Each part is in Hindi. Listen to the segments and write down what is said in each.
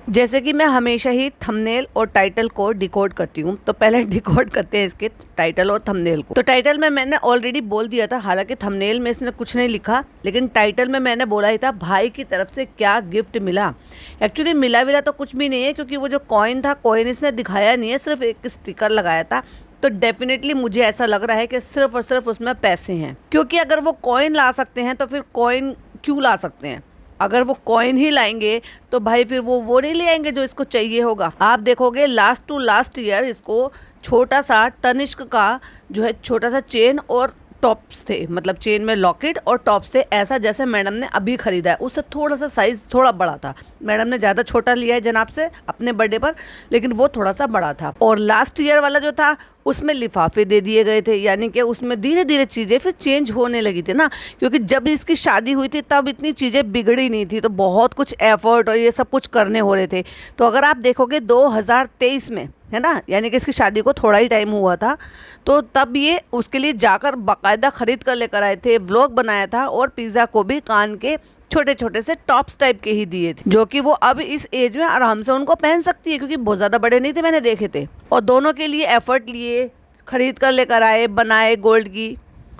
जैसे कि मैं हमेशा ही थंबनेल और टाइटल को डिकोड करती हूँ, तो पहले डिकोड करते हैं इसके टाइटल और थंबनेल को। तो टाइटल में मैंने ऑलरेडी बोल दिया था, हालांकि थंबनेल में इसने कुछ नहीं लिखा, लेकिन टाइटल में मैंने बोला ही था भाई की तरफ से क्या गिफ्ट मिला। एक्चुअली मिला विला तो कुछ भी नहीं है, क्योंकि वो जो कॉइन था, कॉइन इसने दिखाया नहीं है, सिर्फ एक स्टिकर लगाया था। तो डेफिनेटली मुझे ऐसा लग रहा है कि सिर्फ और सिर्फ उसमें पैसे हैं, क्योंकि अगर वो कॉइन ला सकते हैं तो फिर कॉइन क्यों ला सकते हैं। अगर वो कॉइन ही लाएंगे तो भाई फिर वो नहीं ले आएंगे जो इसको चाहिए होगा। आप देखोगे लास्ट टू लास्ट ईयर इसको छोटा सा तनिष्क का जो है छोटा सा चेन और टॉप्स थे, मतलब चेन में लॉकेट और टॉप्स थे, ऐसा जैसे मैडम ने अभी खरीदा है। उससे थोड़ा सा साइज थोड़ा बड़ा था, मैडम ने ज़्यादा छोटा लिया है जनाब से अपने बर्थडे पर, लेकिन वो थोड़ा सा बड़ा था। और लास्ट ईयर वाला जो था उसमें लिफाफे दे दिए गए थे, यानी कि उसमें धीरे धीरे चीज़ें फिर चेंज होने लगी थी ना, क्योंकि जब इसकी शादी हुई थी तब इतनी चीज़ें बिगड़ी नहीं थी, तो बहुत कुछ एफर्ट और ये सब कुछ करने हो रहे थे। तो अगर आप देखोगे 2023 में, है ना, यानी कि इसकी शादी को थोड़ा ही टाइम हुआ था, तो तब ये उसके लिए जाकर बाकायदा ख़रीद कर लेकर आए थे, व्लॉग बनाया था, और पिज़्ज़ा को भी कान के छोटे छोटे से टॉप्स टाइप के ही दिए थे, जो कि वो अब इस एज में आराम से उनको पहन सकती है, क्योंकि बहुत ज़्यादा बड़े नहीं थे, मैंने देखे थे। और दोनों के लिए एफर्ट लिए, खरीद कर लेकर आए, बनाए गोल्ड की।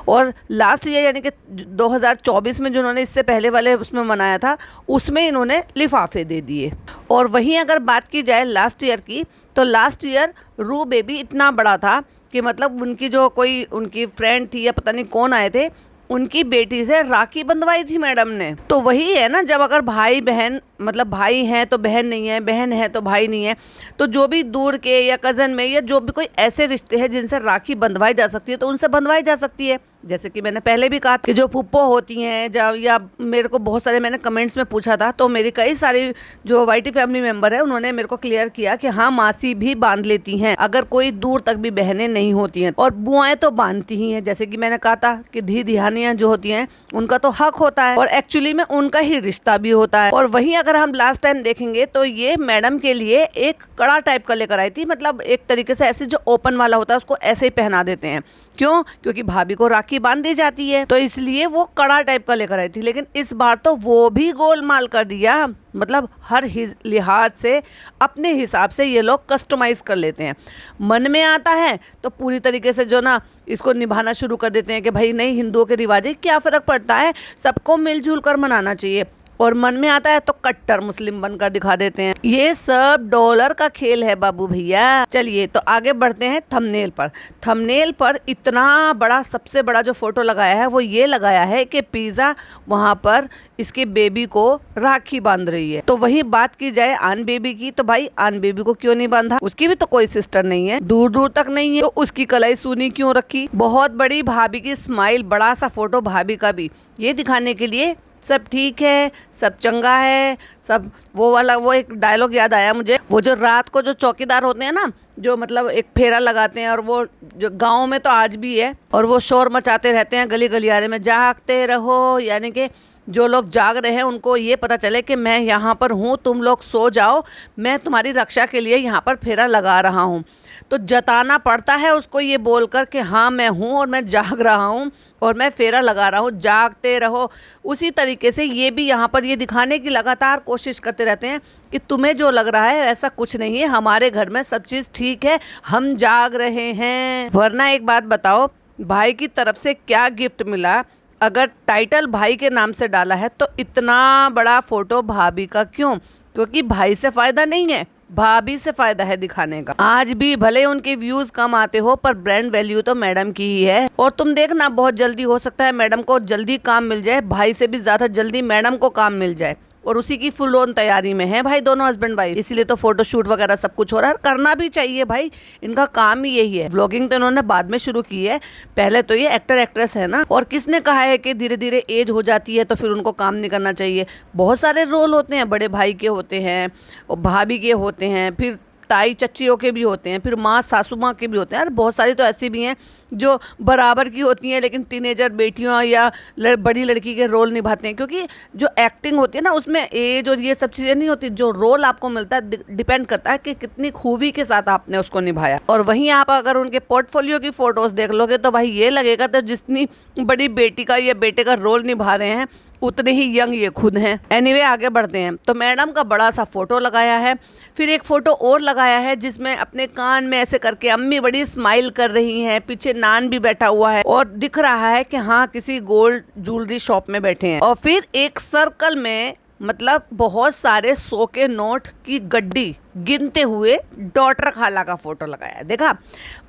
और लास्ट ईयर यानी कि 2024 में जो उन्होंने इससे पहले वाले उसमें मनाया था, उसमें इन्होंने लिफाफे दे दिए। और वहीं अगर बात की जाए लास्ट ईयर की, तो लास्ट ईयर रू बेबी इतना बड़ा था कि मतलब उनकी जो कोई उनकी फ्रेंड थी या पता नहीं कौन आए थे, उनकी बेटी से राखी बंधवाई थी मैडम ने। तो वही है ना, जब अगर भाई बहन, मतलब भाई हैं तो बहन नहीं है, बहन है तो भाई नहीं है, तो जो भी दूर के या कज़न में या जो भी कोई ऐसे रिश्ते हैं जिनसे राखी बंधवाई जा सकती है, तो उनसे बंधवाई जा सकती है। जैसे कि मैंने पहले भी कहा कि जो फुप्पो होती हैं, जब या मेरे को बहुत सारे मैंने कमेंट्स में पूछा था, तो मेरी कई सारी जो वाईटी फैमिली मेंबर है उन्होंने मेरे को क्लियर किया कि हाँ, मासी भी बांध लेती हैं अगर कोई दूर तक भी बहनें नहीं होती हैं, और बुआएं तो बांधती ही हैं। जैसे कि मैंने कहा था कि धी दिहानियाँ जो होती हैं उनका तो हक होता है, और एक्चुअली में उनका ही रिश्ता भी होता है। और वहीं अगर हम लास्ट टाइम देखेंगे तो ये मैडम के लिए एक कड़ा टाइप का लेकर आई थी, मतलब एक तरीके से ऐसे जो ओपन वाला होता है उसको ऐसे ही पहना देते हैं। क्यों? क्योंकि भाभी को राखी बांध दी जाती है, तो इसलिए वो कड़ा टाइप का लेकर आई थी। लेकिन इस बार तो वो भी गोलमाल कर दिया, मतलब हर लिहाज से अपने हिसाब से ये लोग कस्टमाइज कर लेते हैं। मन में आता है तो पूरी तरीके से जो ना इसको निभाना शुरू कर देते हैं कि भाई नहीं, हिंदुओं के रिवाज है, क्या फ़र्क पड़ता है, सबको मिलजुल कर मनाना चाहिए। और मन में आता है तो कट्टर मुस्लिम बनकर दिखा देते हैं। ये सब डॉलर का खेल है बाबू भैया। चलिए तो आगे बढ़ते हैं थंबनेल पर। थंबनेल पर इतना बड़ा, सबसे बड़ा जो फोटो लगाया है वो ये लगाया है कि पिज़्ज़ा वहाँ पर इसके बेबी को राखी बांध रही है। तो वही बात की जाए आन बेबी की, तो भाई आन बेबी को क्यों नहीं बांधा? उसकी भी तो कोई सिस्टर नहीं है, दूर दूर तक नहीं है, तो उसकी कलाई सूनी क्यों रखी? बहुत बड़ी भाभी की स्माइल, बड़ा सा फोटो भाभी का भी, ये दिखाने के लिए सब ठीक है, सब चंगा है, सब वो वाला, वो एक डायलॉग याद आया मुझे, वो जो रात को जो चौकीदार होते हैं ना, जो मतलब एक फेरा लगाते हैं, और वो जो गांव में तो आज भी है, और वो शोर मचाते रहते हैं गली गलियारे में, जागते रहो, यानी कि जो लोग जाग रहे हैं उनको ये पता चले कि मैं यहाँ पर हूँ, तुम लोग सो जाओ, मैं तुम्हारी रक्षा के लिए यहाँ पर फेरा लगा रहा हूँ। तो जताना पड़ता है उसको ये बोलकर कि हाँ मैं हूँ और मैं जाग रहा हूँ और मैं फेरा लगा रहा हूँ, जागते रहो। उसी तरीके से ये भी यहाँ पर ये दिखाने की लगातार कोशिश करते रहते हैं कि तुम्हें जो लग रहा है ऐसा कुछ नहीं है, हमारे घर में सब चीज़ ठीक है, हम जाग रहे हैं। वरना एक बात बताओ, भाई की तरफ से क्या गिफ्ट मिला? अगर टाइटल भाई के नाम से डाला है तो इतना बड़ा फोटो भाभी का क्यों? क्योंकि भाई से फ़ायदा नहीं है, भाभी से फ़ायदा है दिखाने का। आज भी भले उनके व्यूज़ कम आते हो, पर ब्रांड वैल्यू तो मैडम की ही है। और तुम देखना, बहुत जल्दी हो सकता है मैडम को जल्दी काम मिल जाए, भाई से भी ज़्यादा जल्दी मैडम को काम मिल जाए, और उसी की फुल ऑन तैयारी में है भाई दोनों हस्बैंड वाइफ। इसीलिए तो फोटोशूट वगैरह सब कुछ हो रहा है, करना भी चाहिए भाई, इनका काम ही यही है। व्लॉगिंग तो इन्होंने बाद में शुरू की है, पहले तो ये एक्टर एक्ट्रेस है ना। और किसने कहा है कि धीरे धीरे एज हो जाती है तो फिर उनको काम नहीं करना चाहिए? बहुत सारे रोल होते हैं, बड़े भाई के होते हैं और भाभी के होते हैं, फिर ताई चच्चियों के भी होते हैं, फिर माँ सासू माँ के भी होते हैं। और बहुत सारी तो ऐसी भी हैं जो बराबर की होती हैं, लेकिन टीनेजर बेटियों या बड़ी लड़की के रोल निभाते हैं, क्योंकि जो एक्टिंग होती है ना उसमें एज और ये सब चीज़ें नहीं होती। जो रोल आपको मिलता है डिपेंड करता है कि कितनी खूबी के साथ आपने उसको निभाया। और वहीं आप अगर उनके पोर्टफोलियो की फ़ोटोज़ देख लोगे तो भाई ये लगेगा तो जितनी बड़ी बेटी का या बेटे का रोल निभा रहे हैं उतने ही यंग ये खुद हैं। एनीवे आगे बढ़ते हैं। तो मैडम का बड़ा सा फोटो लगाया है, फिर एक फोटो और लगाया है जिसमें अपने कान में ऐसे करके अम्मी बड़ी स्माइल कर रही हैं, पीछे नान भी बैठा हुआ है और दिख रहा है कि हाँ किसी गोल्ड ज्वेलरी शॉप में बैठे हैं। और फिर एक सर्कल में मतलब बहुत सारे 100 के नोट की गड्डी गिनते हुए डॉटर खाला का फोटो लगाया। देखा,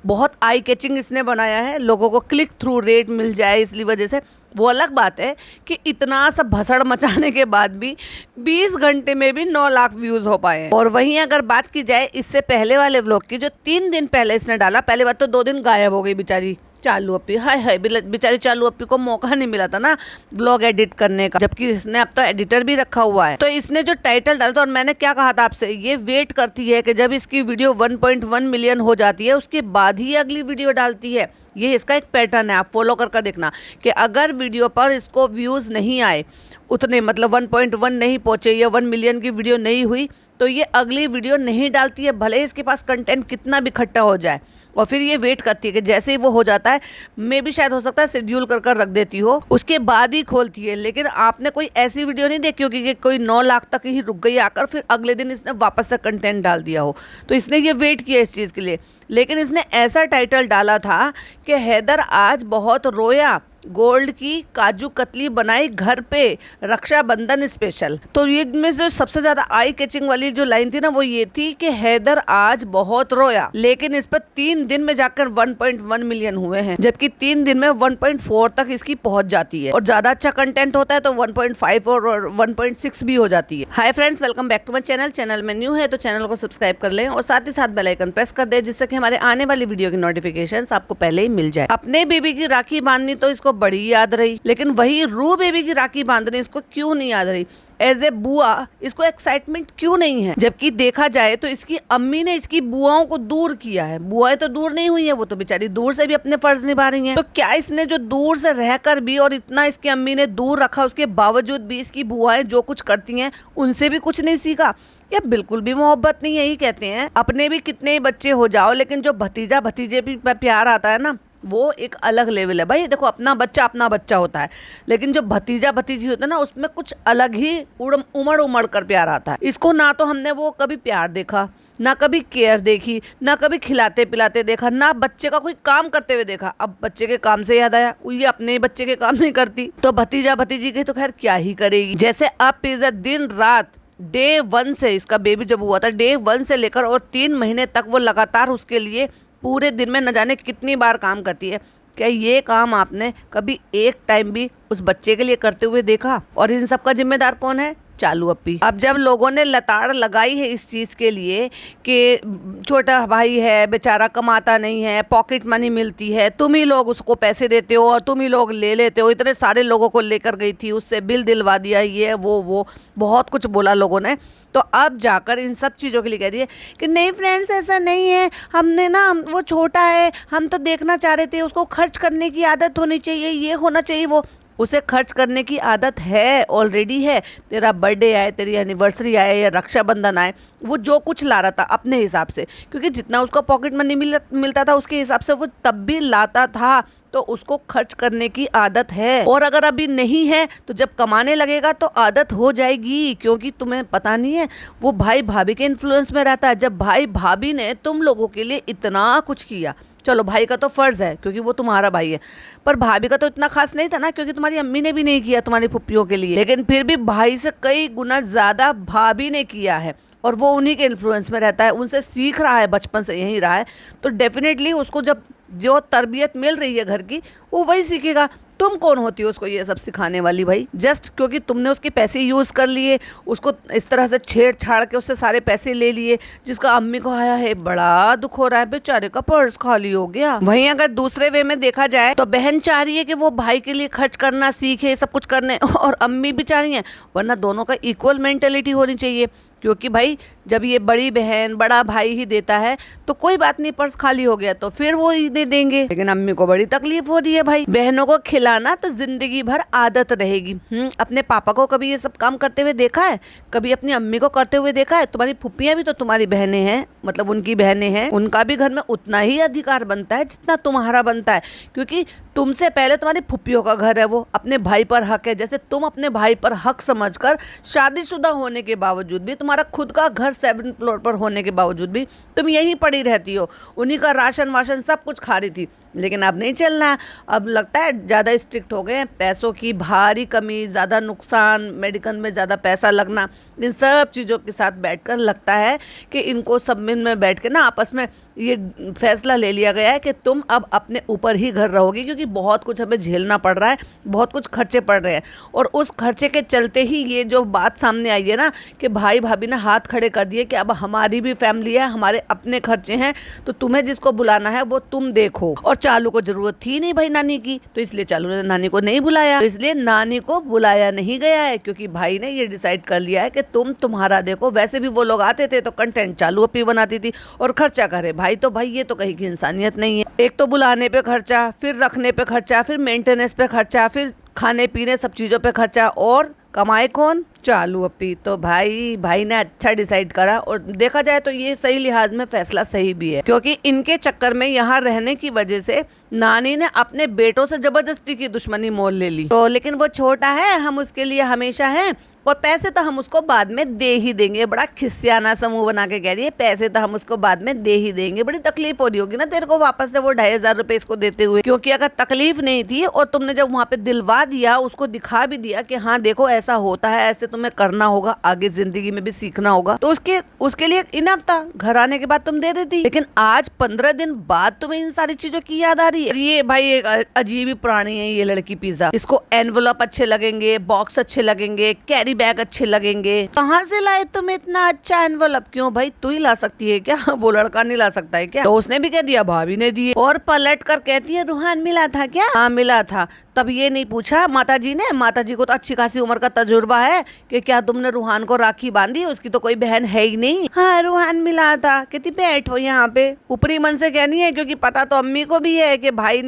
बहुत आई कैचिंग इसने बनाया है, लोगों को क्लिक थ्रू रेट मिल जाए इसलिए वजह से। वो अलग बात है कि इतना सब भसड़ मचाने के बाद भी 20 घंटे में भी 9 लाख व्यूज हो पाए हैं। और वहीं अगर बात की जाए इससे पहले वाले व्लॉग की, जो 3 दिन पहले इसने डाला, पहले बात तो 2 दिन गायब हो गई बेचारी चालू अप्पी। हाय हाय, बेचारी चालू अप्पी को मौका नहीं मिला था ना व्लॉग एडिट करने का, जबकि इसने अब तो एडिटर भी रखा हुआ है। तो इसने जो टाइटल डाला था, और मैंने क्या कहा था आपसे, ये वेट करती है कि जब इसकी वीडियो 1.1 मिलियन हो जाती है उसके बाद ही अगली वीडियो डालती है। ये इसका एक पैटर्न है, आप फॉलो करके देखना कि अगर वीडियो पर इसको व्यूज़ नहीं आए उतने, मतलब 1.1 नहीं पहुँचे या 1 मिलियन की वीडियो नहीं हुई, तो ये अगली वीडियो नहीं डालती है, भले इसके पास कंटेंट कितना भी इकट्ठा हो जाए। और फिर ये वेट करती है कि जैसे ही वो हो जाता है, मे भी शायद हो सकता है शेड्यूल कर रख देती हो, उसके बाद ही खोलती है। लेकिन आपने कोई ऐसी वीडियो नहीं देखी होगी कि कोई 9 लाख तक ही रुक गई आकर, फिर अगले दिन इसने वापस से कंटेंट डाल दिया हो। तो इसने ये वेट किया इस चीज़ के लिए। लेकिन इसने ऐसा टाइटल डाला था कि हैदर आज बहुत रोया, गोल्ड की काजू कतली बनाई घर पे, रक्षाबंधन स्पेशल। तो ये में से सबसे ज्यादा आई कैचिंग वाली जो लाइन थी ना, वो ये थी कि हैदर आज बहुत रोया। लेकिन इस पर 3 दिन में जाकर 1.1 मिलियन हुए हैं, जबकि 3 दिन में 1.4 तक इसकी पहुंच जाती है। और ज्यादा अच्छा कंटेंट होता है तो 1.5 और 1.6 भी हो जाती है। Hi friends, welcome back to my channel. Channel में न्यू है तो चैनल को सब्सक्राइब कर लें और साथ ही साथ बेल आइकन प्रेस कर दें, जिससे कि हमारे आने वाली वीडियो की नोटिफिकेशन आपको पहले ही मिल जाए। अपने बेबी की राखी बांधनी तो इसको बड़ी याद रही, लेकिन वही रू बेबी की राखी बांधनी इसको क्यों नहीं याद रही? एज ए बुआ इसको एक्साइटमेंट क्यों नहीं है? जबकि देखा जाए तो इसकी अम्मी ने इसकी बुआओं को दूर किया है। बुआएं तो दूर नहीं हुई है, वो तो बेचारी दूर से भी अपने फर्ज निभा रही हैं। तो क्या इसने जो दूर से रहकर भी और इतना इसकी अम्मी ने दूर रखा, उसके बावजूद भी इसकी बुआएं जो कुछ करती हैं उनसे भी कुछ नहीं सीखा? या बिल्कुल भी मोहब्बत नहीं, यही कहते हैं। अपने भी कितने ही बच्चे हो जाओ, लेकिन जो भतीजा भतीजे भी प्यार आता है ना, वो एक अलग लेवल है भाई। देखो, अपना बच्चा होता है, लेकिन जो भतीजा भतीजी होता है ना, उसमें कुछ अलग ही उमड़ कर प्यार आता है। इसको ना तो हमने वो कभी प्यार देखा, ना कभी केयर देखी, ना कभी खिलाते पिलाते देखा, ना बच्चे का कोई काम करते हुए देखा। अब बच्चे के काम से याद आया, ये अपने ही बच्चे के काम नहीं करती, तो भतीजा भतीजी के तो खैर क्या ही करेगी। जैसे अब पिज़्ज़ा दिन रात डे 1 से, इसका बेबी जब हुआ था डे 1 से लेकर और 3 महीने तक वो लगातार उसके लिए पूरे दिन में न जाने कितनी बार काम करती है। क्या ये काम आपने कभी एक टाइम भी उस बच्चे के लिए करते हुए देखा? और इन सब का जिम्मेदार कौन है? चालू अप्पी। अब जब लोगों ने लताड़ लगाई है इस चीज़ के लिए कि छोटा भाई है बेचारा, कमाता नहीं है, पॉकेट मनी मिलती है, तुम ही लोग उसको पैसे देते हो और तुम ही लोग ले लेते हो, इतने सारे लोगों को लेकर गई थी, उससे बिल दिलवा दिया, ये वो बहुत कुछ बोला लोगों ने। तो अब जाकर इन सब चीज़ों के लिए कह रही है कि नहीं फ्रेंड्स, ऐसा नहीं है, हमने ना, वो छोटा है, हम तो देखना चाह रहे थे, उसको खर्च करने की आदत होनी चाहिए, ये होना चाहिए, वो उसे खर्च करने की आदत है, ऑलरेडी है। तेरा बर्थडे आए, तेरी एनिवर्सरी आए या रक्षाबंधन आए, वो जो कुछ ला रहा था अपने हिसाब से, क्योंकि जितना उसको पॉकेट मनी मिलता था उसके हिसाब से वो तब भी लाता था, तो उसको खर्च करने की आदत है। और अगर अभी नहीं है तो जब कमाने लगेगा तो आदत हो जाएगी, क्योंकि तुम्हें पता नहीं है, वो भाई भाभी के इन्फ्लुएंस में रहता है। जब भाई भाभी ने तुम लोगों के लिए इतना कुछ किया, चलो भाई का तो फर्ज है क्योंकि वो तुम्हारा भाई है, पर भाभी का तो इतना खास नहीं था ना, क्योंकि तुम्हारी अम्मी ने भी नहीं किया तुम्हारी फुप्पियों के लिए। लेकिन फिर भी भाई से कई गुना ज्यादा भाभी ने किया है, और वो उन्हीं के इन्फ्लुएंस में रहता है, उनसे सीख रहा है, बचपन से यहीं रहा है। तो डेफिनेटली उसको जब जो तरबियत मिल रही है घर की, वो वही सीखेगा। तुम कौन होती हो उसको ये सब सिखाने वाली भाई? जस्ट क्योंकि तुमने उसके पैसे यूज़ कर लिए, उसको इस तरह से छेड़छाड़ के उससे सारे पैसे ले लिए, जिसका अम्मी को आया है बड़ा दुख हो रहा है, बेचारे का पर्स खाली हो गया। वहीं अगर दूसरे वे में देखा जाए तो बहन चाह रही है कि वो भाई के लिए खर्च करना सीखे, सब कुछ करने, और अम्मी भी चाह रही है, वरना दोनों का इक्वल मेंटेलिटी होनी चाहिए। क्योंकि भाई जब ये बड़ी बहन बड़ा भाई ही देता है तो कोई बात नहीं, पर्स खाली हो गया तो फिर वो ही दे देंगे। लेकिन अम्मी को बड़ी तकलीफ हो रही है भाई, बहनों को खिलाना तो जिंदगी भर आदत रहेगी। अपने पापा को कभी ये सब काम करते हुए देखा है? कभी अपनी अम्मी को करते हुए देखा है? तुम्हारी फुप्पियां भी तो तुम्हारी बहनें हैं, मतलब उनकी बहनें हैं, उनका भी घर में उतना ही अधिकार बनता है जितना तुम्हारा बनता है, क्योंकि तुमसे पहले तुम्हारी फुप्पियों का घर है, वो अपने भाई पर हक है। जैसे तुम अपने भाई पर हक समझकर शादीशुदा होने के बावजूद भी, तुम्हारा खुद का घर 7th फ्लोर पर होने के बावजूद भी तुम यहीं पड़ी रहती हो, उन्हीं का राशन वाशन सब कुछ खा रही थी। लेकिन अब नहीं चलना, अब लगता है ज़्यादा स्ट्रिक्ट हो गए हैं, पैसों की भारी कमी, ज़्यादा नुकसान, मेडिकल में ज़्यादा पैसा लगना, इन सब चीज़ों के साथ बैठकर लगता है कि इनको सब में बैठ के ना आपस में ये फैसला ले लिया गया है कि तुम अब अपने ऊपर ही घर रहोगी, क्योंकि बहुत कुछ हमें झेलना पड़ रहा है, बहुत कुछ खर्चे पड़ रहे हैं। और उस खर्चे के चलते ही ये जो बात सामने आई है ना कि भाई भाभी ने हाथ खड़े कर दिए कि अब हमारी भी फैमिली है, हमारे अपने खर्चे हैं, तो तुम्हें जिसको बुलाना है वो तुम देखो। और चालू को जरूरत थी नहीं भाई नानी की, तो इसलिए चालू ने नानी को नहीं बुलाया, तो इसलिए नानी को बुलाया नहीं गया है, क्योंकि भाई ने ये डिसाइड कर लिया है कि तुम्हारा देखो। वैसे भी वो लोग आते थे तो कंटेंट चालू अपनी बनाती थी और खर्चा करे भाई, तो भाई ये तो कहीं की इंसानियत नहीं है। एक तो बुलाने पे खर्चा, फिर रखने पे खर्चा, फिर मेंटेनेंस पे खर्चा, फिर खाने पीने सब चीज़ों पे खर्चा, और कमाए कौन? चालू अपी। तो भाई ने अच्छा डिसाइड करा, और देखा जाए तो ये सही लिहाज में फैसला सही भी है, क्योंकि इनके चक्कर में यहाँ रहने की वजह से नानी ने अपने बेटों से जबरदस्ती की दुश्मनी मोल ले ली। तो लेकिन वो छोटा है, हम उसके लिए हमेशा हैं, और पैसे तो हम उसको बाद में दे ही देंगे। बड़ा खिसियाना समूह बना के कह रही है पैसे तो हम उसको बाद में दे ही देंगे। बड़ी तकलीफ हो रही होगी ना तेरे को वापस से वो 2500 रुपए इसको देते हुए, क्योंकि अगर तकलीफ नहीं थी और तुमने जब वहाँ पे दिलवा दिया, उसको दिखा भी दिया कि हाँ देखो ऐसा होता है, ऐसे तुम्हें करना होगा, आगे जिंदगी में भी सीखना होगा, तो उसके लिए इनफ था। घर आने के बाद तुम दे देती, लेकिन आज 15 दिन बाद तुम्हें इन सारी चीजों की याद आ रही है। ये भाई एक अजीब ही प्राणी है ये लड़की पिज्जा। इसको एनवलप अच्छे लगेंगे, बॉक्स अच्छे लगेंगे, कैरी बैग अच्छे लगेंगे। कहाँ से लाए तुम इतना अच्छा एनवलप? क्यों भाई तू ही ला सकती है क्या? वो लड़का नहीं ला सकता है क्या? तो उसने भी कह दिया भाभी ने दिए, और पलट कर कहती है रूहान मिला था क्या? हाँ मिला था। तब ये नहीं पूछा माताजी ने? माताजी को तो अच्छी खासी उम्र का तजुर्बा है कि क्या तुमने रूहान को राखी बांधी? उसकी तो कोई बहन है ही नहीं। हाँ रूहान मिला था। कहती बैठो यहाँ पे। ऊपरी मन से कहनी है, क्योंकि पता तो अम्मी को भी है कि भाई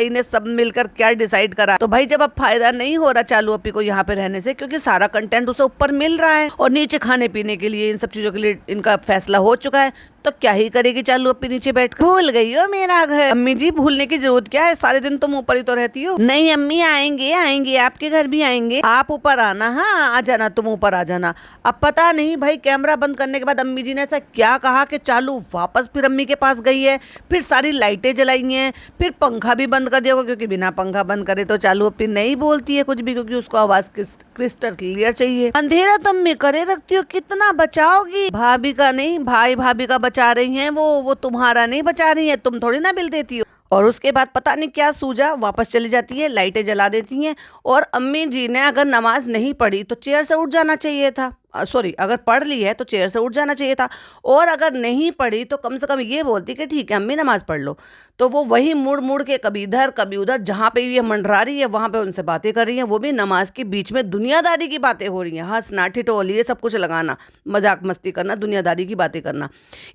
ने सब मिलकर क्या डिसाइड करा। तो भाई जब अब फायदा नहीं हो रहा चालू अपी को यहाँ पे रहने से, क्योंकि सारा कंटेंट उसे ऊपर मिल रहा है और नीचे खाने पीने के लिए इन सब चीजों के लिए इनका फैसला हो चुका है, तो क्या ही करेगी चालू अपने नीचे बैठ कर? भूल गई हो मेरा घर? अम्मी जी भूलने की जरूरत क्या है, सारे दिन तुम ऊपर ही तो रहती हो। नहीं अम्मी आएंगे आपके घर भी आएंगे, आप ऊपर आना। हाँ आ जाना, तुम ऊपर आ जाना। अब पता नहीं भाई कैमरा बंद करने के बाद अम्मी जी ने ऐसा क्या कहा कि चालू वापस फिर अम्मी के पास गई है, फिर सारी लाइटें जलाई हैं, फिर पंखा भी बंद कर दिया होगा, क्योंकि बिना पंखा बंद करे तो चालू अपनी नहीं बोलती है कुछ भी, क्योंकि उसको आवाज क्रिस्टल क्लियर चाहिए। अंधेरा तुम में करे रखती हो, कितना बचाओगी? भाभी का नहीं, भाभी का बचा रही हैं वो तुम्हारा नहीं बचा रही है, तुम थोड़ी ना बिल देती हो। और उसके बाद पता नहीं क्या सूझा, वापस चली जाती है, लाइटें जला देती हैं। और अम्मी जी ने अगर नमाज नहीं पढ़ी तो चेयर से उठ जाना चाहिए था। सॉरी, अगर पढ़ ली है तो चेयर से उठ जाना चाहिए था, और अगर नहीं पढ़ी तो कम से कम ये बोलती कि ठीक है अम्मी नमाज पढ़ लो। तो वो वही मुड़ मुड़ के कभी इधर कभी उधर, जहाँ पे ये मंडरा रही है वहाँ पे उनसे बातें कर रही हैं, वो भी नमाज के बीच में दुनियादारी की बातें हो रही हैं, हंसना ठिठोली ये सब कुछ लगाना, मजाक मस्ती करना, दुनियादारी की बातें करना।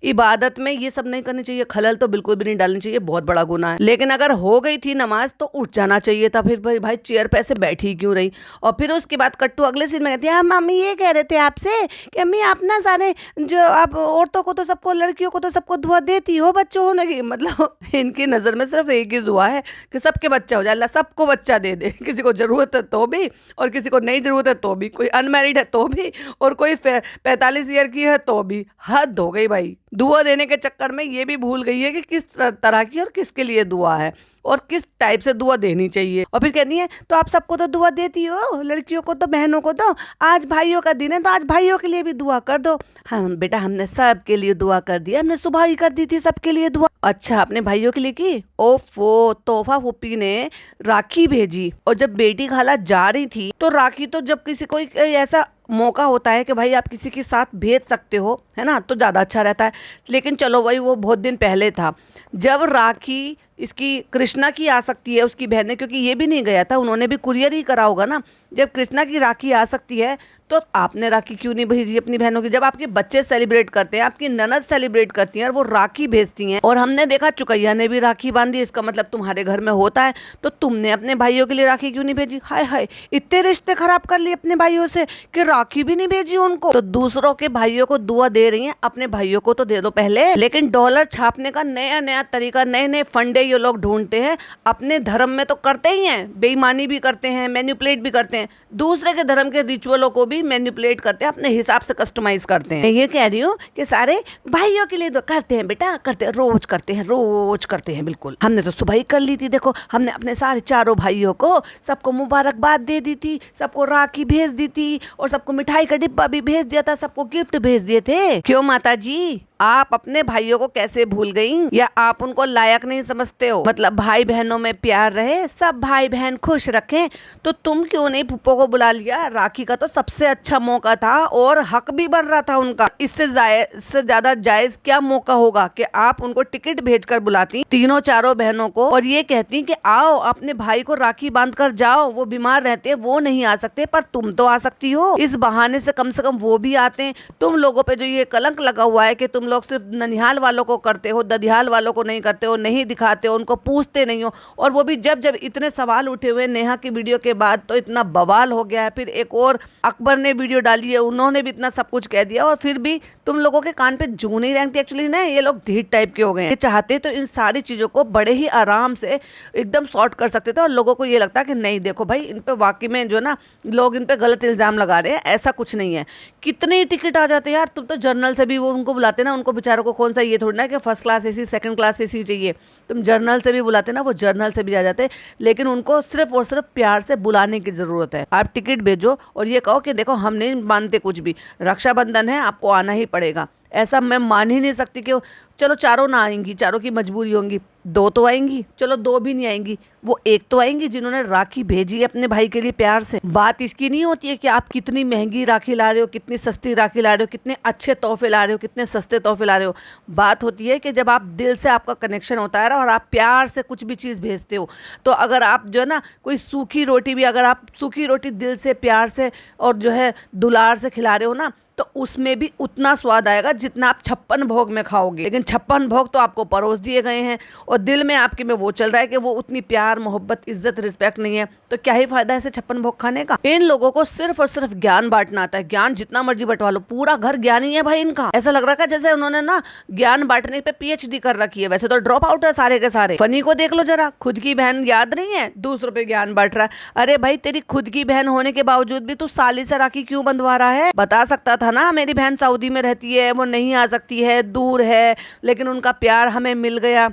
इबादत में ये सब नहीं करनी चाहिए, खलल तो बिल्कुल भी नहीं डालनी चाहिए, बहुत बड़ा गुनाह है। लेकिन अगर हो गई थी नमाज तो उठ जाना चाहिए था, फिर भाई चेयर पे ऐसे बैठी क्यों रही? और फिर उसके बाद कट्टू अगले सीन में कहती है मम्मी ये कह रहे थे आपसे कि अम्मी आप ना सारे जो आप औरतों को तो सबको, लड़कियों को तो सबको दुआ देती हो बच्चों होने की। मतलब इनकी नज़र में सिर्फ एक ही दुआ है कि सबके बच्चा हो जाए, अल्लाह सबको बच्चा दे दे, किसी को ज़रूरत है तो भी और किसी को नहीं ज़रूरत है तो भी, कोई अनमैरिड है तो भी और कोई 45 ईयर की है तो भी। हद हो गई भाई। दुआ देने के चक्कर में ये भी भूल गई है कि किस तरह की और किसके लिए दुआ है और किस टाइप से दुआ देनी चाहिए। और फिर कहती है तो आप सबको तो दुआ देती हो, लड़कियों को तो, बहनों को तो, आज भाइयों का दिन है तो आज भाइयों के लिए भी दुआ कर दो। हाँ बेटा हमने सबके लिए दुआ कर दी, हमने सुबह ही कर दी थी सबके लिए दुआ। अच्छा आपने भाइयों के लिए की? ओफो, तोहफा फूफी ने राखी भेजी, और जब बेटी खाला जा रही थी तो राखी तो जब किसी कोई ऐसा मौका होता है कि भाई आप किसी के साथ भेज सकते हो, है ना, तो ज़्यादा अच्छा रहता है। लेकिन चलो वही वो बहुत दिन पहले था जब राखी इसकी कृष्णा की आ सकती है उसकी बहन ने, क्योंकि ये भी नहीं गया था, उन्होंने भी कुरियर ही करा होगा ना। जब कृष्णा की राखी आ सकती है तो आपने राखी क्यों नहीं भेजी अपनी बहनों की? जब आपके बच्चे सेलिब्रेट करते हैं, आपकी ननद सेलिब्रेट करती हैं और वो राखी भेजती हैं, और हमने देखा चुकैया ने भी राखी बांधी, इसका मतलब तुम्हारे घर में होता है, तो तुमने अपने भाइयों के लिए राखी क्यों नहीं भेजी? हाय हाय, इतने रिश्ते खराब कर लिए अपने भाइयों से कि राखी भी नहीं भेजी उनको। तो दूसरों के भाइयों को दुआ दे रही हैं, अपने भाइयों को तो दे दो पहले। लेकिन डॉलर छापने का नया नया तरीका, नए नए फंडे ये लोग ढूंढते हैं। अपने धर्म में तो करते ही हैं, बेईमानी भी करते हैं, मैनिपुलेट भी करते हैं, दूसरे के धर्म के रिचुअलों को भी मैनिपुलेट करते हैं, अपने हिसाब से कस्टमाइज करते हैं। मैं ये कह रही हूँ कि सारे भाइयों के लिए तो करते हैं बेटा, करते हैं, रोज करते हैं, रोज करते हैं। बिल्कुल, हमने तो सुबह ही कर ली थी। देखो, हमने अपने सारे चारों भाइयों को सबको मुबारकबाद दे दी थी, सबको राखी भेज दी थी, और सबको मिठाई का डिब्बा भी भेज दिया था, सबको गिफ्ट भेज दिए थे। क्यों माता जी, आप अपने भाइयों को कैसे भूल गई? या आप उनको लायक नहीं समझते हो? मतलब भाई बहनों में प्यार रहे, सब भाई बहन खुश रखें, तो तुम क्यों नहीं फुप्पो को बुला लिया? राखी का तो सबसे अच्छा मौका था और हक भी बन रहा था उनका। इससे ज्यादा जायज क्या मौका होगा कि आप उनको टिकट भेजकर बुलाती तीनों चारों बहनों को, और ये कहती कि आओ अपने भाई को राखी बांध कर जाओ, वो बीमार रहते हैं, वो नहीं आ सकते, पर तुम तो आ सकती हो। इस बहाने से कम वो भी आते हैं। तुम लोगों पे जो ये कलंक लगा हुआ है कि तुम लोग सिर्फ ननिहाल वालों को करते हो, ददियाल वालों को नहीं करते हो, नहीं दिखाते हो, उनको पूछते नहीं हो, और वो भी जब जब इतने सवाल उठे हुए नेहा की वीडियो के बाद तो इतना बवाल हो गया है। फिर एक और अकबर ने वीडियो डाली है, उन्होंने भी इतना सब कुछ कह दिया, और फिर भी तुम लोगों के कान पे जू नहीं रेंगती। एक्चुअली ना ये लोग ढीठ टाइप के हो गए हैं, ये चाहते तो इन सारी चीजों को बड़े ही आराम से एकदम सॉर्ट कर सकते थे, और लोगों को ये लगता है कि नहीं देखो भाई, इन पे वाकई में जो ना लोग इन पे गलत इल्जाम लगा रहे हैं, ऐसा कुछ नहीं है। कितने टिकट आ जाते हैं यार, तुम तो जर्नल से भी वो उनको बुलाते ना, उनको बेचारों को कौन सा ये थोड़ी ना कि first class AC second class AC चाहिए, तुम जर्नल से भी बुलाते ना, वो जर्नल से भी आ जाते, लेकिन उनको सिर्फ और सिर्फ प्यार से बुलाने की जरूरत है। आप टिकट भेजो और ये कहो कि देखो हम नहीं मानते कुछ भी, रक्षाबंधन है, आपको आना ही पड़ेगा। ऐसा मैं मान ही नहीं सकती कि चलो चारों ना आएंगी, चारों की मजबूरी होंगी, दो तो आएंगी, चलो दो भी नहीं आएंगी, वो एक तो आएंगी जिन्होंने राखी भेजी है अपने भाई के लिए प्यार से। बात इसकी नहीं होती है कि आप कितनी महंगी राखी ला रहे हो, कितनी सस्ती राखी ला रहे हो, कितने अच्छे तोहफे ला रहे हो, कितने सस्ते तोहफे ला रहे हो। बात होती है कि जब आप दिल से आपका कनेक्शन होता है और आप प्यार से कुछ भी चीज़ भेजते हो, तो अगर आप जो है ना कोई सूखी रोटी भी, अगर आप सूखी रोटी दिल से प्यार से और जो है दुलार से खिला रहे हो ना, तो उसमें भी उतना स्वाद आएगा जितना आप 56 भोग में खाओगे। लेकिन 56 भोग तो आपको परोस दिए गए हैं और दिल में आपके में वो चल रहा है कि वो उतनी प्यार मोहब्बत इज्जत रिस्पेक्ट नहीं है, तो क्या ही फायदा है ऐसे 56 भोग खाने का। इन लोगों को सिर्फ और सिर्फ ज्ञान बांटना आता है, ज्ञान जितना मर्जी बंटवा लो, पूरा घर ज्ञानी है भाई इनका। ऐसा लग रहा है जैसे उन्होंने ना ज्ञान बांटने पे PhD कर रखी है। वैसे तो ड्रॉप आउट है सारे के सारे। फनी को देख लो जरा, खुद की बहन याद नहीं है, दूसरों पे ज्ञान बांट रहा है। अरे भाई, तेरी खुद की बहन होने के बावजूद भी तू साली से राखी क्यों बंधवा रहा है? बता सकता था ना मेरी बहन सऊदी में रहती है, वो नहीं आ सकती है, दूर है, लेकिन उनका प्यार हमें मिल गया।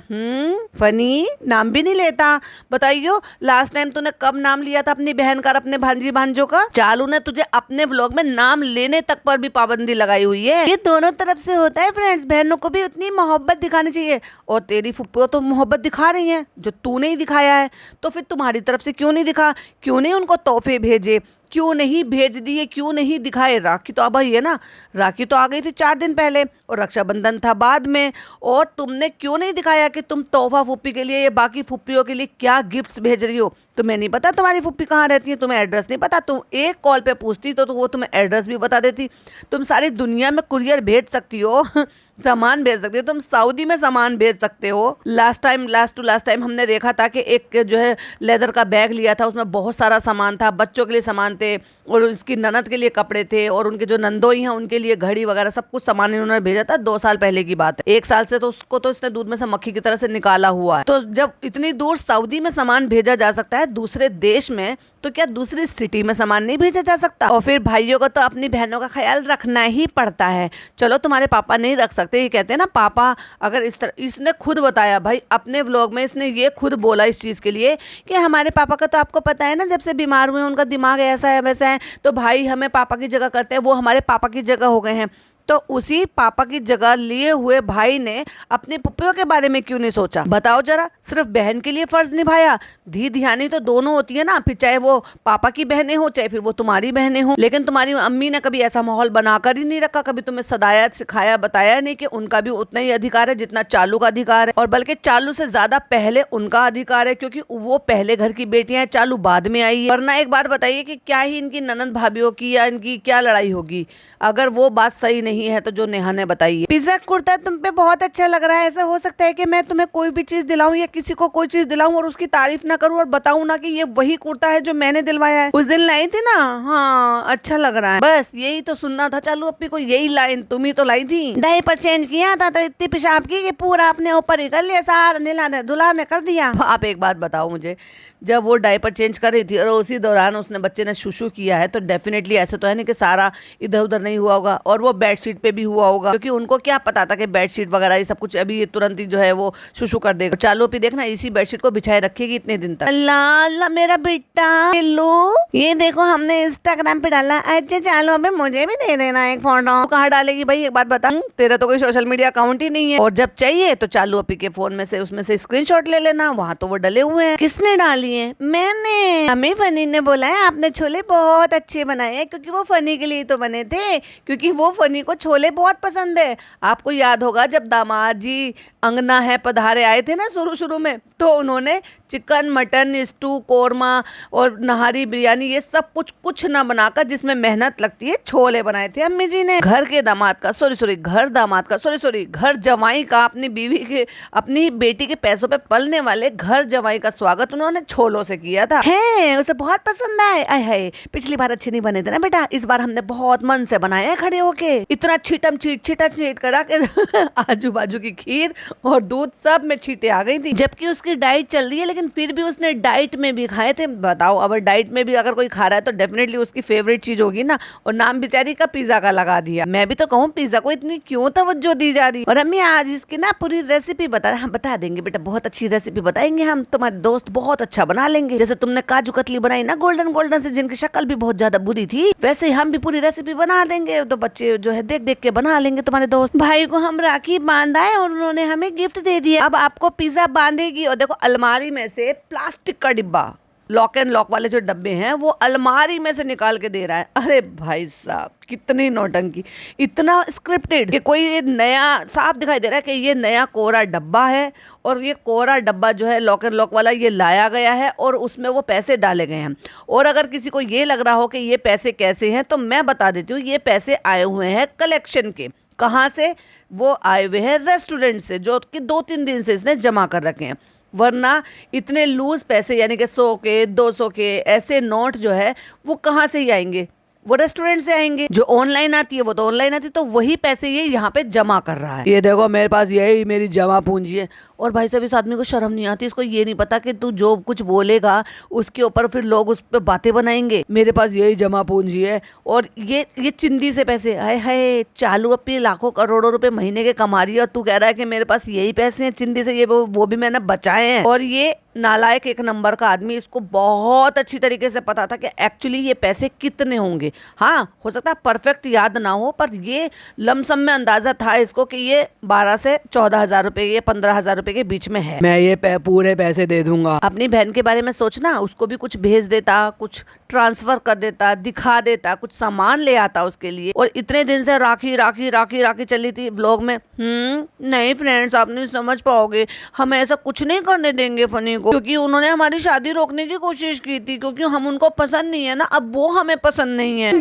फनी नाम भी नहीं लेता। बताइयो लास्ट टाइम तूने कब नाम लिया था अपनी बहन का, अपने भांजी भांजों का? चालू ने तुझे अपने व्लॉग में नाम लेने तक पर भी पाबंदी लगाई हुई है। ये दोनों तरफ से होता है फ्रेंड्स, बहनों को भी उतनी मोहब्बत दिखानी चाहिए, और तेरी फुप्पो तो मोहब्बत दिखा रही है जो तू नहीं दिखाया है, तो फिर तुम्हारी तरफ से क्यों नहीं दिखा? क्यों नहीं उनको तोहफे भेजे, क्यों नहीं भेज दिए, क्यों नहीं दिखाए? राखी तो अब ही है ना, राखी तो आ गई थी 4 दिन पहले और रक्षाबंधन था बाद में, और तुमने क्यों नहीं दिखाया कि तुम तोहफा फुप्पी के लिए या बाकी फुप्पियों के लिए क्या गिफ्ट्स भेज रही हो? तुम्हें नहीं पता तुम्हारी फुप्पी कहाँ रहती है, तुम्हें एड्रेस नहीं पता, तुम एक कॉल पे पूछती तो वो तुम्हें एड्रेस भी बता देती। तुम सारी दुनिया में कुरियर भेज सकती हो सामान भेज सकते हो, तुम सऊदी में सामान भेज सकते हो। लास्ट टू लास्ट टाइम हमने देखा था कि एक जो है लेदर का बैग लिया था, उसमें बहुत सारा सामान था, बच्चों के लिए सामान थे और उसकी ननद के लिए कपड़े थे और उनके जो नंदोई हैं उनके लिए घड़ी वगैरह सब कुछ सामान इन्होंने भेजा था। 2 साल पहले की बात है, 1 साल से तो उसको तो इसने दूध में से मक्खी की तरह से निकाला हुआ है। तो जब इतनी दूर सऊदी में सामान भेजा जा सकता है दूसरे देश में, तो क्या दूसरी सिटी में सामान नहीं भेजा जा सकता? और फिर भाइयों को तो अपनी बहनों का ख्याल रखना ही पड़ता है। चलो तुम्हारे पापा नहीं रख सकते, ये कहते हैं ना पापा, अगर इस तरह इसने खुद बताया भाई अपने व्लॉग में, इसने ये खुद बोला इस चीज़ के लिए कि हमारे पापा का तो आपको पता है ना, जब से बीमार हुए उनका दिमाग ऐसा है वैसा है, तो भाई हमें पापा की जगह करते हैं, वो हमारे पापा की जगह हो गए हैं। तो उसी पापा की जगह लिए हुए भाई ने अपनी पुप्पियों के बारे में क्यों नहीं सोचा? बताओ जरा, सिर्फ बहन के लिए फर्ज निभाया। धी धियानी तो दोनों होती है ना, फिर चाहे वो पापा की बहनें हो चाहे फिर वो तुम्हारी बहनें हो। लेकिन तुम्हारी अम्मी ने कभी ऐसा माहौल बनाकर ही नहीं रखा, कभी तुम्हें सदाया सिखाया बताया नहीं कि उनका भी उतना ही अधिकार है जितना चालू का अधिकार है, और बल्कि चालू से ज्यादा पहले उनका अधिकार है, क्योंकि वो पहले घर की बेटियां हैं, चालू बाद में आई है। वरना एक बात बताइए कि क्या ही इनकी ननंद भाभीियों की या इनकी क्या लड़ाई होगी? अगर वो बात सही नहीं है तो जो नेहा ने बताई है। पिज्जा कुर्ता तुम पे बहुत अच्छा लग रहा है। ऐसा हो सकता है कि मैं तुम्हें कोई भी चीज दिलाऊं या किसी को कोई चीज दिलाऊं और उसकी तारीफ ना करूं और बताऊं ना कि ये वही कुर्ता है जो मैंने दिलवाया है, उस दिन लाई थी ना। हाँ, अच्छा लग रहा है। बस यही तो सुनना था चालू अपनी को, यही लाइन तुम ही तो लाई थी। डायपर चेंज किया था तो इतनी पेशाब की कि पूरा अपने ऊपर ही कर लिया, सारा नीला धुला ने कर दिया। आप एक बात बताओ मुझे, जब वो डायपर चेंज कर रही थी और उसी दौरान उसने बच्चे ने शुशु किया है, तो डेफिनेटली ऐसे तो है नहीं कि सारा इधर उधर नहीं हुआ होगा, और वो बेडशीट पे भी हुआ होगा, क्योंकि उनको क्या पता था कि बेडशीट वगैरह ये सब कुछ अभी ये तुरंत ही जो है वो शुशु कर देगा। चालू भी देखना इसी बेडशीट को बिछाए रखेगी इतने दिन तक। अल्लाह अल्लाह मेरा बेटा, लो ये देखो हमने इंस्टाग्राम पे डाला। अच्छा चालू पे मुझे भी दे देना एक फोटो। कहाँ डालेगी भाई, एक बात बता, तेरा तो कोई सोशल मीडिया अकाउंट ही नहीं है, और जब चाहिए तो चालू अपी के फोन में से उसमें से स्क्रीनशॉट ले लेना, वहाँ तो वो डले हुए हैं। किसने डाली है? मैंने। हमें फनी ने बोला है आपने छोले बहुत अच्छे बनाए हैं, क्योंकि वो फनी के लिए तो बने थे, क्योंकि वो फनी को छोले बहुत पसंद है। आपको याद होगा जब दामाद जी अंगना है पधारे आए थे ना शुरू शुरू में, तो उन्होंने चिकन मटन स्टू कोरमा और नहारी बिरयानी ये सब कुछ ना बनाकर जिसमें मेहनत लगती है छोले बनाए थे अम्मी जी ने। घर के दामाद का घर जवाई का, अपनी बीवी के अपनी बेटी के पैसों पे पलने वाले घर जवाई का स्वागत उन्होंने छोलों से किया था। है उसे बहुत पसंद आए। आय हाय, पिछली बार अच्छे नहीं बने थे ना बेटा, इस बार हमने बहुत मन से बनाया है खड़े होके, इतना छीटा छीट करा के आजू बाजू की खीर और दूध सब में छींटे आ गई थी। जबकि उसकी डाइट चल रही है, लेकिन फिर भी उसने डाइट में भी खाए थे। बताओ, अगर डाइट में भी अगर कोई खा रहा है तो डेफिनेटली उसकी फेवरेट चीज होगी ना, और नाम बेचारी का पिज्जा का लगा दिया। मैं भी तो कहूँ पिज्जा को इतनी क्यों तवज्जो दी जा रही। और अम्मी आज इसकी ना पूरी रेसिपी बता देंगे बेटा, बहुत अच्छी रेसिपी बताएंगे हम, तुम्हारे दोस्त बहुत अच्छा बना लेंगे। जैसे तुमने काजू कतली बनाई ना गोल्डन से, जिनकी शक्ल भी बहुत ज्यादा बुरी थी, वैसे हम भी पूरी रेसिपी बना देंगे, तो बच्चे जो है देख देख के बना लेंगे। तुम्हारे दोस्त भाई को हम राखी बांधा है और उन्होंने हमें गिफ्ट दे दिया, अब आपको पिज्जा बांधेगी। और देखो अलमारी में से प्लास्टिक का डिब्बा, लॉक एंड लॉक वाले जो डब्बे हैं वो अलमारी में से निकाल के दे रहा है। अरे भाई साहब कितनी नौटंकी, इतना स्क्रिप्टेड कि कोई ये नया साफ दिखाई दे रहा है कि ये नया कोरा डब्बा है, और ये कोरा डब्बा जो है लॉक एंड लॉक वाला ये लाया गया है और उसमें वो पैसे डाले गए हैं। और अगर किसी को ये लग रहा हो कि ये पैसे कैसे हैं, तो मैं बता देती हूँ, ये पैसे आए हुए हैं कलेक्शन के। कहाँ से? वो आए हुए हैं रेस्टोरेंट से, जो कि 2-3 दिन से इसने जमा कर रखे हैं। वरना इतने लूज पैसे यानी कि 100 के 200 के ऐसे नोट जो है वो कहाँ से ही आएंगे? वो रेस्टोरेंट से आएंगे। जो ऑनलाइन आती है वो तो ऑनलाइन आती है, तो वही पैसे ये यहाँ पे जमा कर रहा है। ये देखो मेरे पास यही मेरी जमा पूंजी है। और भाई साहब इस आदमी को शर्म नहीं आती, इसको ये नहीं पता कि तू जो कुछ बोलेगा उसके ऊपर फिर लोग उस पर बातें बनाएंगे। मेरे पास यही जमा पूंजी है, और ये चिंदी से पैसे आए हाय, चालू अपनी लाखों करोड़ों रुपए महीने के कमा रही है, और तू कह रहा है कि मेरे पास यही पैसे हैं चिंदी से, ये वो भी मैंने बचाए हैं। और ये नालायक एक नंबर का आदमी, इसको बहुत अच्छी तरीके से पता था कि एक्चुअली ये पैसे कितने होंगे। हाँ, हो सकता है परफेक्ट याद ना हो, पर ये लमसम में अंदाजा था इसको कि ये 12 से 14,000 रुपए, ये 15,000 रुपए के बीच में है। मैं ये पूरे पैसे दे दूंगा। अपनी बहन के बारे में सोचना, उसको भी कुछ भेज देता, कुछ ट्रांसफर कर देता, दिखा देता, कुछ सामान ले आता उसके लिए। और इतने दिन से राखी चली थी व्लॉग में। नहीं फ्रेंड्स, आप नहीं समझ पाओगे, हम ऐसा कुछ नहीं करने देंगे फनी को, क्योंकि उन्होंने हमारी शादी रोकने की कोशिश की थी, क्योंकि हम उनको पसंद नहीं है ना, अब वो हमें पसंद नहीं है।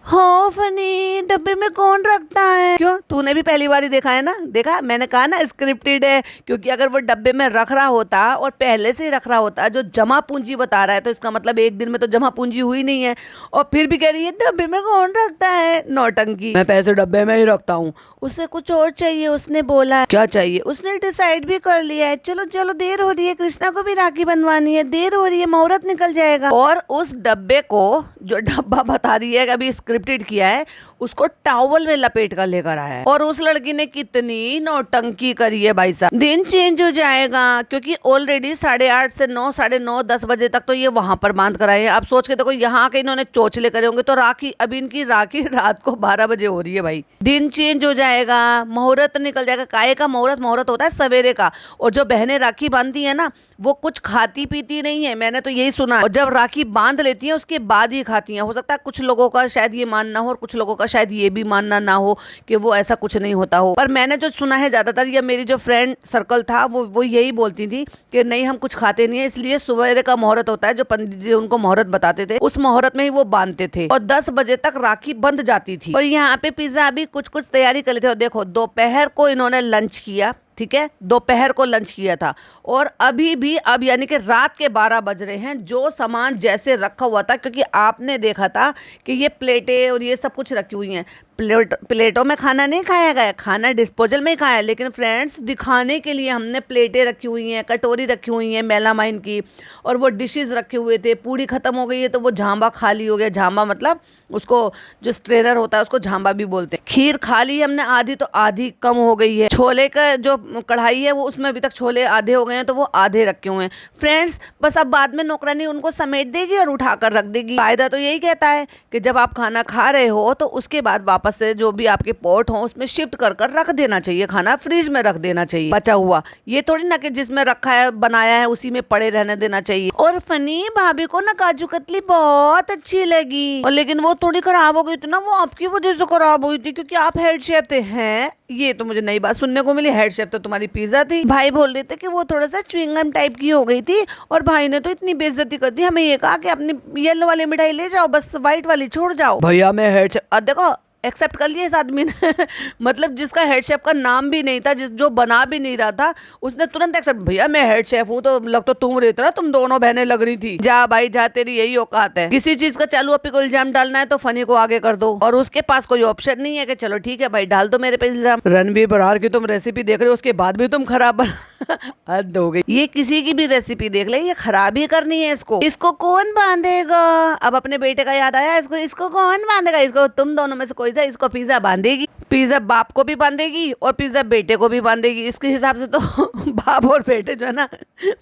हाँ फनी, डब्बे में कौन रखता है? क्यों, तूने भी पहली बार ही देखा है ना? देखा, मैंने कहा ना स्क्रिप्टेड है, क्योंकि अगर वो डब्बे में रख रहा होता और पहले से ही रख रहा होता, जो जमा पूंजी बता रहा है, तो इसका मतलब एक दिन में तो जमा पूंजी हुई नहीं है, और फिर भी कह रही है डब्बे में कौन रखता है। नौटंकी। मैं पैसे डब्बे में ही रखता हूँ। उससे कुछ और चाहिए उसने बोला। क्या चाहिए? उसने डिसाइड भी कर लिया है। चलो चलो, देर हो रही है, कृष्णा को भी राखी बंधवानी है, देर हो रही है, मुहूर्त निकल जाएगा। और उस डब्बे को, जो डब्बा बता रही है, अभी स्क्रिप्टेड किया है उसको टॉवल में लपेट कर लेकर आया है। और उस लड़की ने कितनी नौटंकी करी है भाई साहब। दिन चेंज हो जाएगा क्योंकि ऑलरेडी 8:30 से 9, 9:30, 10 बजे तक तो ये वहां पर बांध कर आए हैं। अब सोच के देखो यहाँ आके इन्होंने चोचले करे होंगे तो राखी, अभी इनकी राखी रात को 12 बजे हो रही है भाई। दिन चेंज हो जाएगा, मुहूर्त निकल जाएगा। काहे का मुहूर्त? मुहूर्त होता है सवेरे का। और जो बहनें राखी बांधती है ना वो कुछ खाती पीती नहीं है, मैंने तो यही सुना है। और जब राखी बांध लेती है उसके बाद ही खाती हैं। हो सकता है कुछ लोगों का शायद ये मानना हो और कुछ लोगों का शायद ये भी मानना ना हो कि वो ऐसा कुछ नहीं होता हो, पर मैंने जो सुना है ज्यादातर, या मेरी जो फ्रेंड सर्कल था वो यही बोलती थी कि नहीं हम कुछ खाते नहीं है, इसलिए सुबह का मुहूर्त होता है जो पंडित जी उनको मुहूर्त बताते थे उस मुहूर्त में ही वो बांधते थे और 10 बजे तक राखी बंध जाती थी। और यहाँ पे पिज्जा अभी कुछ तैयारी कर लेते हो। देखो दोपहर को इन्होंने लंच किया, ठीक है, दोपहर को लंच किया था और अभी भी अब यानी कि रात के 12 बज रहे हैं। जो सामान जैसे रखा हुआ था, क्योंकि आपने देखा था कि ये प्लेटें और ये सब कुछ रखी हुई हैं, प्लेटों में खाना नहीं खाया गया, खाना डिस्पोजल में ही खाया। लेकिन फ्रेंड्स दिखाने के लिए हमने प्लेटें रखी हुई हैं, कटोरी रखी हुई हैं मेलामाइन की, और वो डिशेस रखे हुए थे। पूड़ी खत्म हो गई है तो वो झांबा खाली हो गया। झांबा मतलब उसको जो स्ट्रेनर होता है उसको झांबा भी बोलते हैं। खीर खा ली हमने आधी, तो आधी कम हो गई है। छोले का जो कढ़ाई है वो उसमें अभी तक छोले आधे हो गए हैं तो वो आधे रखे हुए हैं। फ्रेंड्स बस अब बाद में नौकरानी उनको समेट देगी और उठाकर रख देगी। कायदा तो यही कहता है कि जब आप खाना खा रहे हो तो उसके बाद वापस से जो भी आपके पॉट हो उसमें शिफ्ट कर रख देना चाहिए, खाना फ्रिज में रख देना चाहिए बचा हुआ। ये थोड़ी ना कि जिसमें रखा है बनाया है उसी में पड़े रहने देना चाहिए। और फनी भाभी को ना काजू कतली बहुत अच्छी लगी, और लेकिन वो थोड़ी खराब हो गई थी ना, वो आपकी वजह से खराब हुई थी क्योंकि आप हेड शेफ थे। हैं ये तो मुझे नई बात सुनने को मिली, हेड शेफ तो तुम्हारी पिज्जा थी। भाई बोल रहे थे कि वो थोड़ा सा च्युइंगम टाइप की हो गई थी और भाई ने तो इतनी बेइज्जती कर दी। हमें ये कहा कि अपनी येलो वाली मिठाई ले जाओ, बस व्हाइट वाली छोड़ जाओ। भैया मैं हेड शेफ, देखो एक्सेप्ट कर लिया इस आदमी ने मतलब जिसका हेड शेफ का नाम भी नहीं था, जो बना भी नहीं रहा था, उसने तुरंत एक्सेप्ट, भैया मैं हेड शेफ हूँ। तो लग तो तुम रहते ना, तुम दोनों बहनें लग रही थी। जा भाई जा, तेरी यही औकात है। किसी चीज का चालू अपी को इल्जाम डालना है तो फनी को आगे कर दो, और उसके पास कोई ऑप्शन नहीं है कि चलो ठीक है भाई डाल दो मेरे पे इल्जाम। रणवीर बरार की तुम रेसिपी देख रहे हो उसके बाद भी तुम खराब हद हो गई। ये किसी की भी रेसिपी देख ले, ये खराब ही करनी है इसको। इसको कौन बांधेगा? अब अपने बेटे का याद आया, इसको कौन बांधेगा? इसको तुम दोनों में से कोई सा इसको पिज्जा बांधेगी। पिज्जा बाप को भी बांधेगी और पिज्जा बेटे को भी बांधेगी। इसके हिसाब से तो बाप और बेटे जो है ना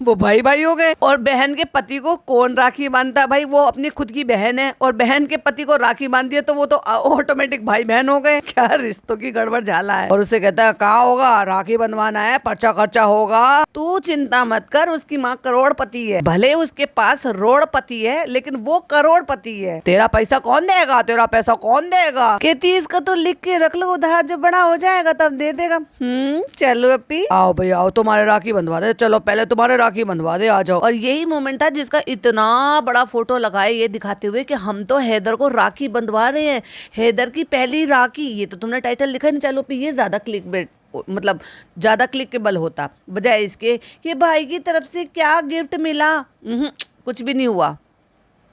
वो भाई भाई हो गए। और बहन के पति को कौन राखी बांधता भाई? वो अपनी खुद की बहन है और बहन के पति को राखी बांधी है तो वो तो ऑटोमेटिक भाई बहन हो गए। क्या रिश्तों की गड़बड़ झाला है। और उसे कहता है कहा होगा राखी बंधवाना है, पर्चा खर्चा होगा, तू चिंता मत कर। उसकी माँ करोड़पति है, भले उसके पास रोड़पति है लेकिन वो करोड़पति है। तेरा पैसा कौन देगा? तेरा पैसा कौन देगा? कहती इसका तो लिख के रख लो, उधार जब बड़ा हो जाएगा तब दे देगा। चलो अपी आओ भाई आओ, तुम्हारे राखी बंधवा दे। चलो पहले तुम्हारे राखी बंधवा दे, आ जाओ। और यही मोमेंट था जिसका इतना बड़ा फोटो लगाए ये दिखाते हुए कि हम तो हैदर को राखी बंधवा रहे हैं, हैदर की पहली राखी। ये तो तुमने टाइटल लिखा नहीं, चलो अपी ये ज्यादा क्लिक मतलब ज्यादा क्लिकेबल होता, बजाय इसके कि भाई की तरफ से क्या गिफ्ट मिला। कुछ भी नहीं हुआ,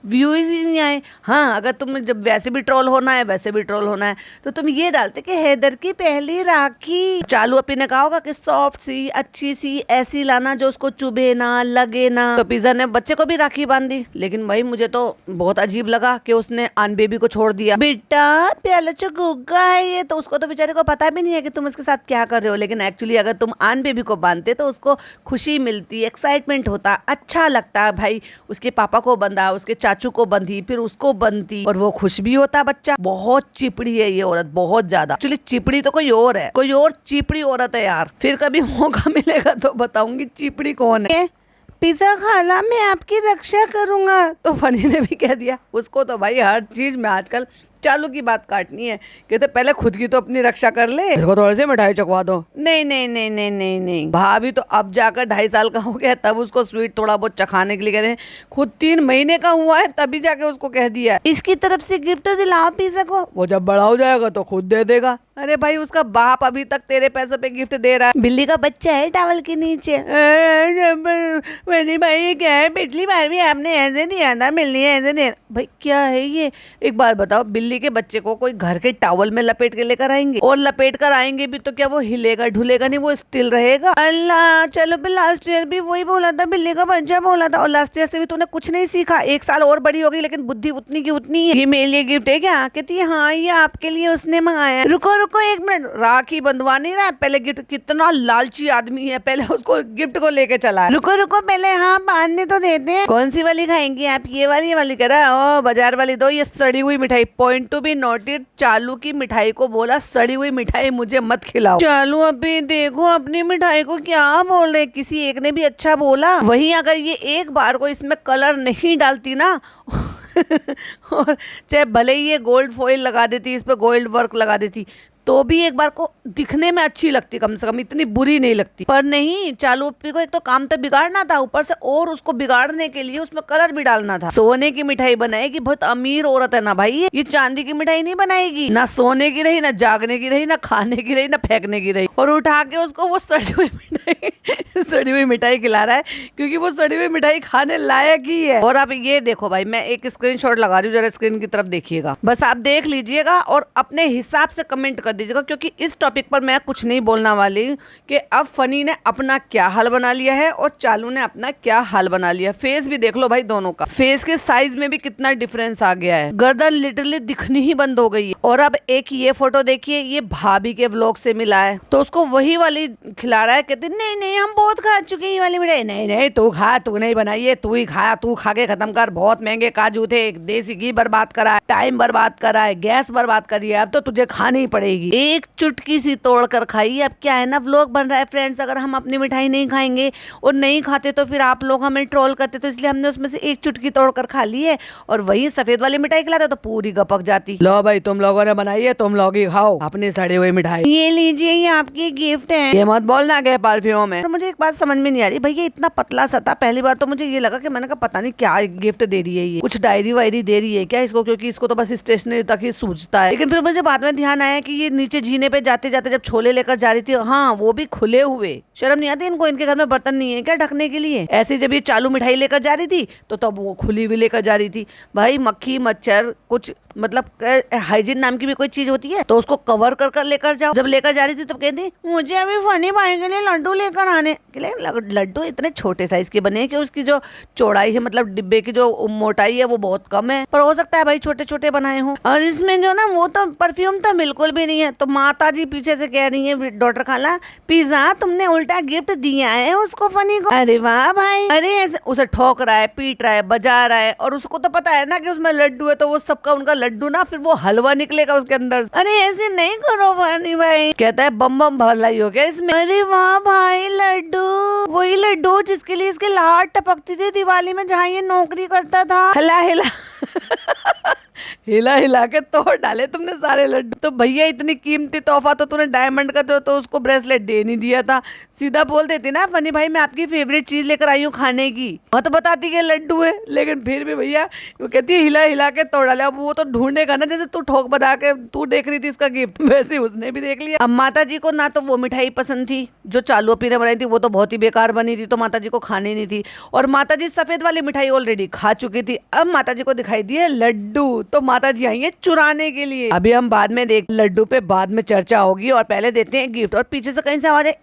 व्यूज ही नहीं आए। हाँ अगर तुम जब वैसे भी ट्रोल होना है वैसे भी ट्रोल होना है तो तुम ये डालते कि हैदर की पहली राखी। चालू अपी ने कहा होगा कि सॉफ्ट सी अच्छी सी ऐसी लाना जो उसको चुभे ना लगे ना। तो पिज्जा ने बच्चे को भी राखी बांधी, लेकिन भाई मुझे तो बहुत अजीब लगा कि उसने आन बेबी को छोड़ दिया। बेटा प्याला जो गुग्गा है ये, तो उसको तो बेचारे को पता भी नहीं है कि तुम उसके साथ क्या कर रहे हो। लेकिन एक्चुअली अगर तुम आन बेबी को बांधते तो उसको खुशी मिलती, एक्साइटमेंट होता, अच्छा लगता। भाई उसके पापा को बंधा, उसके चाचू को बंधी, फिर उसको बंधी और वो खुश भी होता बच्चा। बहुत चिपड़ी है ये औरत, बहुत ज्यादा। एक्चुअली चिपड़ी तो कोई और है, कोई और चिपड़ी औरत है यार। फिर कभी मौका मिलेगा तो बताऊंगी चिपड़ी कौन है। पिज्जा खाला मैं आपकी रक्षा करूंगा, तो फनी ने भी कह दिया। उसको तो भाई हर चीज में आजकल चालू की बात काटनी है। कहते पहले खुद की तो अपनी रक्षा कर ले, इसको थोड़ी सी मिठाई चखवा दो। नहीं नहीं नहीं नहीं नहीं नहीं, भाभी तो अब जाकर 2.5 साल का हो गया तब उसको स्वीट थोड़ा बहुत चखाने के लिए कह रहे हैं। खुद 3 महीने का हुआ है तभी जाके उसको कह दिया इसकी तरफ से गिफ्ट दिलाओ पिज्जा को, वो जब बड़ा हो जाएगा तो खुद दे देगा। अरे भाई उसका बाप अभी तक तेरे पैसों पे गिफ्ट दे रहा है। बिल्ली का बच्चा है टावल के नीचे। भाई ये क्या है? पिछली बार भी आपने ऐसे दिया था, बिल्ली ऐसे दिया। भाई क्या है ये? एक बार बताओ, बिल्ली बिल्ली के बच्चे को कोई घर के टॉवल में लपेट के लेकर आएंगे, और लपेट कर आएंगे भी तो क्या वो हिलेगा ढुलेगा नहीं, वो स्टिल रहेगा। अल्लाह, चलो फिर लास्ट ईयर भी वही बोला था, बिल्ली का बच्चा बोला था, और लास्ट ईयर से भी तूने कुछ नहीं सीखा। 1 साल और बड़ी हो गई लेकिन बुद्धि उतनी की उतनी है। ये मेरे लिए गिफ्ट है क्या? कहती है हाँ ये आपके लिए उसने मंगाया। रुको रुको 1 मिनट, राखी बंधवा नहीं रहा पहले गिफ्ट। कितना लालची आदमी है, पहले उसको गिफ्ट को लेके चला है। रुको रुको पहले हाँ बांधने तो देते हैं। कौन सी वाली खाएंगी आप? ये वाली कह रहा है। ओ बाजार वाली दो, ये सड़ी हुई मिठाई। पॉइंट टू बी नोटेड, चालू की मिठाई को बोला सड़ी हुई मिठाई मुझे मत खिलाओ। चालू अभी देखो अपनी मिठाई को क्या बोल रहे, किसी एक ने भी अच्छा बोला। वहीं अगर ये एक बार को इसमें कलर नहीं डालती ना और चाहे भले ही ये गोल्ड फॉइल लगा देती, इस पे गोल्ड वर्क लगा देती, तो भी एक बार को दिखने में अच्छी लगती, कम से कम इतनी बुरी नहीं लगती। पर नहीं, चालू अप्पी को एक तो काम तो बिगाड़ना था, ऊपर से और उसको बिगाड़ने के लिए उसमें कलर भी डालना था। सोने की मिठाई बनाएगी, बहुत अमीर औरत है ना भाई ये चांदी की मिठाई नहीं बनाएगी। ना सोने की रही, ना जागने की रही, ना खाने की रही, ना फेंकने की रही, और उठा के उसको वो सड़ी हुई मिठाई खिला रहा है, क्योंकि वो सड़ी हुई मिठाई खाने लायक ही है। और अब ये देखो भाई, मैं एक स्क्रीनशॉट लगा रही हूँ, जरा स्क्रीन की तरफ देखिएगा, बस आप देख लीजिएगा और अपने हिसाब से कमेंट कर दीजिएगा, क्योंकि इस टॉपिक पर मैं कुछ नहीं बोलना वाली कि अब फनी ने अपना क्या हाल बना लिया है और चालू ने अपना क्या हाल बना लिया। फेस भी देख लो भाई दोनों का, फेस के साइज में भी कितना डिफरेंस आ गया है, गर्दन लिटरली दिखनी ही बंद हो गई है। और अब एक ये फोटो देखिए, ये भाभी के व्लॉग से मिला है, तो उसको वही वाली खिला रहा है। कहते नहीं नहीं हम बहुत खा चुके हैं ये वाली मिठाई। नहीं नहीं तू खा, तू नहीं बनाई है, तू ही खाया, तू खा के खत्म कर, बहुत महंगे काजू थे, देसी घी बर्बाद करा है, टाइम बर्बाद करा है, गैस बर्बाद करी है, अब तो तुझे खानी ही पड़ेगी। एक चुटकी सी तोड़ कर खाई। अब क्या है ना, व्लॉग बन रहा है फ्रेंड्स, अगर हम अपनी मिठाई नहीं खाएंगे और नहीं खाते तो फिर आप लोग हमें ट्रोल करते, तो इसलिए हमने उसमें से एक चुटकी तोड़ कर खा ली है, और वही सफेद वाली मिठाई खिलाते तो पूरी गपक जाती। लो भाई तुम लोगों ने बनाई है, तुम लोग ही खाओ अपनी सड़ी हुई मिठाई, ये लीजिए ये आपकी गिफ्ट है। ये मत बोलना गए परफ्यूम में। तो मुझे एक बात समझ में नहीं आ रही भैया, इतना पतला सा था, पहली बार तो मुझे ये लगा कि मैंने कहा पता नहीं क्या गिफ्ट दे रही है, ये कुछ डायरी वायरी दे रही है क्या इसको, क्योंकि इसको तो बस स्टेशनरी तक ही सूझता है। लेकिन फिर मुझे बाद में ध्यान आया कि ये नीचे जीने पे जाते जाते जब छोले लेकर जा रही थी, हाँ वो भी खुले हुए, शर्म नहीं आती इनको, इनके घर में बर्तन नहीं है क्या ढकने के लिए। ऐसे जब ये चालू मिठाई लेकर जा रही थी तो तब वो खुली हुई लेकर जा रही थी। भाई मक्खी मच्छर कुछ मतलब हाइजीन नाम की भी कोई चीज होती है तो उसको कवर कर कर लेकर जाओ। जब लेकर जा रही थी तब कहती मुझे अभी फनी भाई के लिए लड्डू लेकर आने के लिए। लड्डू इतने छोटे साइज के बने हैं कि उसकी जो चौड़ाई है, मतलब डिब्बे की जो मोटाई है वो बहुत कम है, पर हो सकता है भाई छोटे छोटे बनाए हों। और इसमें जो ना वो तो परफ्यूम तो बिल्कुल भी नहीं है। तो माता जी पीछे से कह रही है डॉक्टर खाला पिज्जा तुमने उल्टा गिफ्ट दिया है उसको फनी को। अरे वाह भाई, अरे ऐसे उसे ठोक रहा है, पीट रहा है, बजा रहा है, और उसको तो पता है ना कि उसमें लड्डू है, तो वो सबका उनका लड्डू ना फिर वो हलवा निकलेगा उसके अंदर। अरे ऐसे नहीं करो फनी भाई। कहता है बम बम भलाई हो गया इसमें। अरे वाह भाई, लड्डू वही लड्डू जिसके लिए इसके लाट टपकती थी दिवाली में जहाँ ये नौकरी करता था। हिला हिला हिला हिला के तोड़ डाले तुमने सारे लड्डू। तो भैया इतनी कीमती तोहफा तो तूने डायमंड का तो उसको ब्रेसलेट दे नहीं दिया था, सीधा बोल देती ना फनी भाई मैं आपकी फेवरेट चीज लेकर आई हूँ खाने की, मत बताती कि लड्डू है। लेकिन फिर भी भैया वो कहती है हिला हिला के तोड़ डाले। अब वो तो ढूंढेगा ना, जैसे तू ठोक बना के तू देख रही थी इसका गिफ्ट, वैसे उसने भी देख लिया। अब माता जी को ना तो वो मिठाई पसंद थी जो चालू अपी ने बनाई थी, वो तो बहुत ही बेकार बनी थी, तो माता जी को खानी नहीं थी। और माता जी सफेद वाली मिठाई ऑलरेडी खा चुकी थी, अब माता जी को दिखाई दिए लड्डू, तो माता जी आई है चुराने के लिए। अभी हम बाद में देख लड्डू पे बाद में चर्चा होगी, और पहले देते हैं गिफ्ट। और पीछे से कहीं से आवाज है,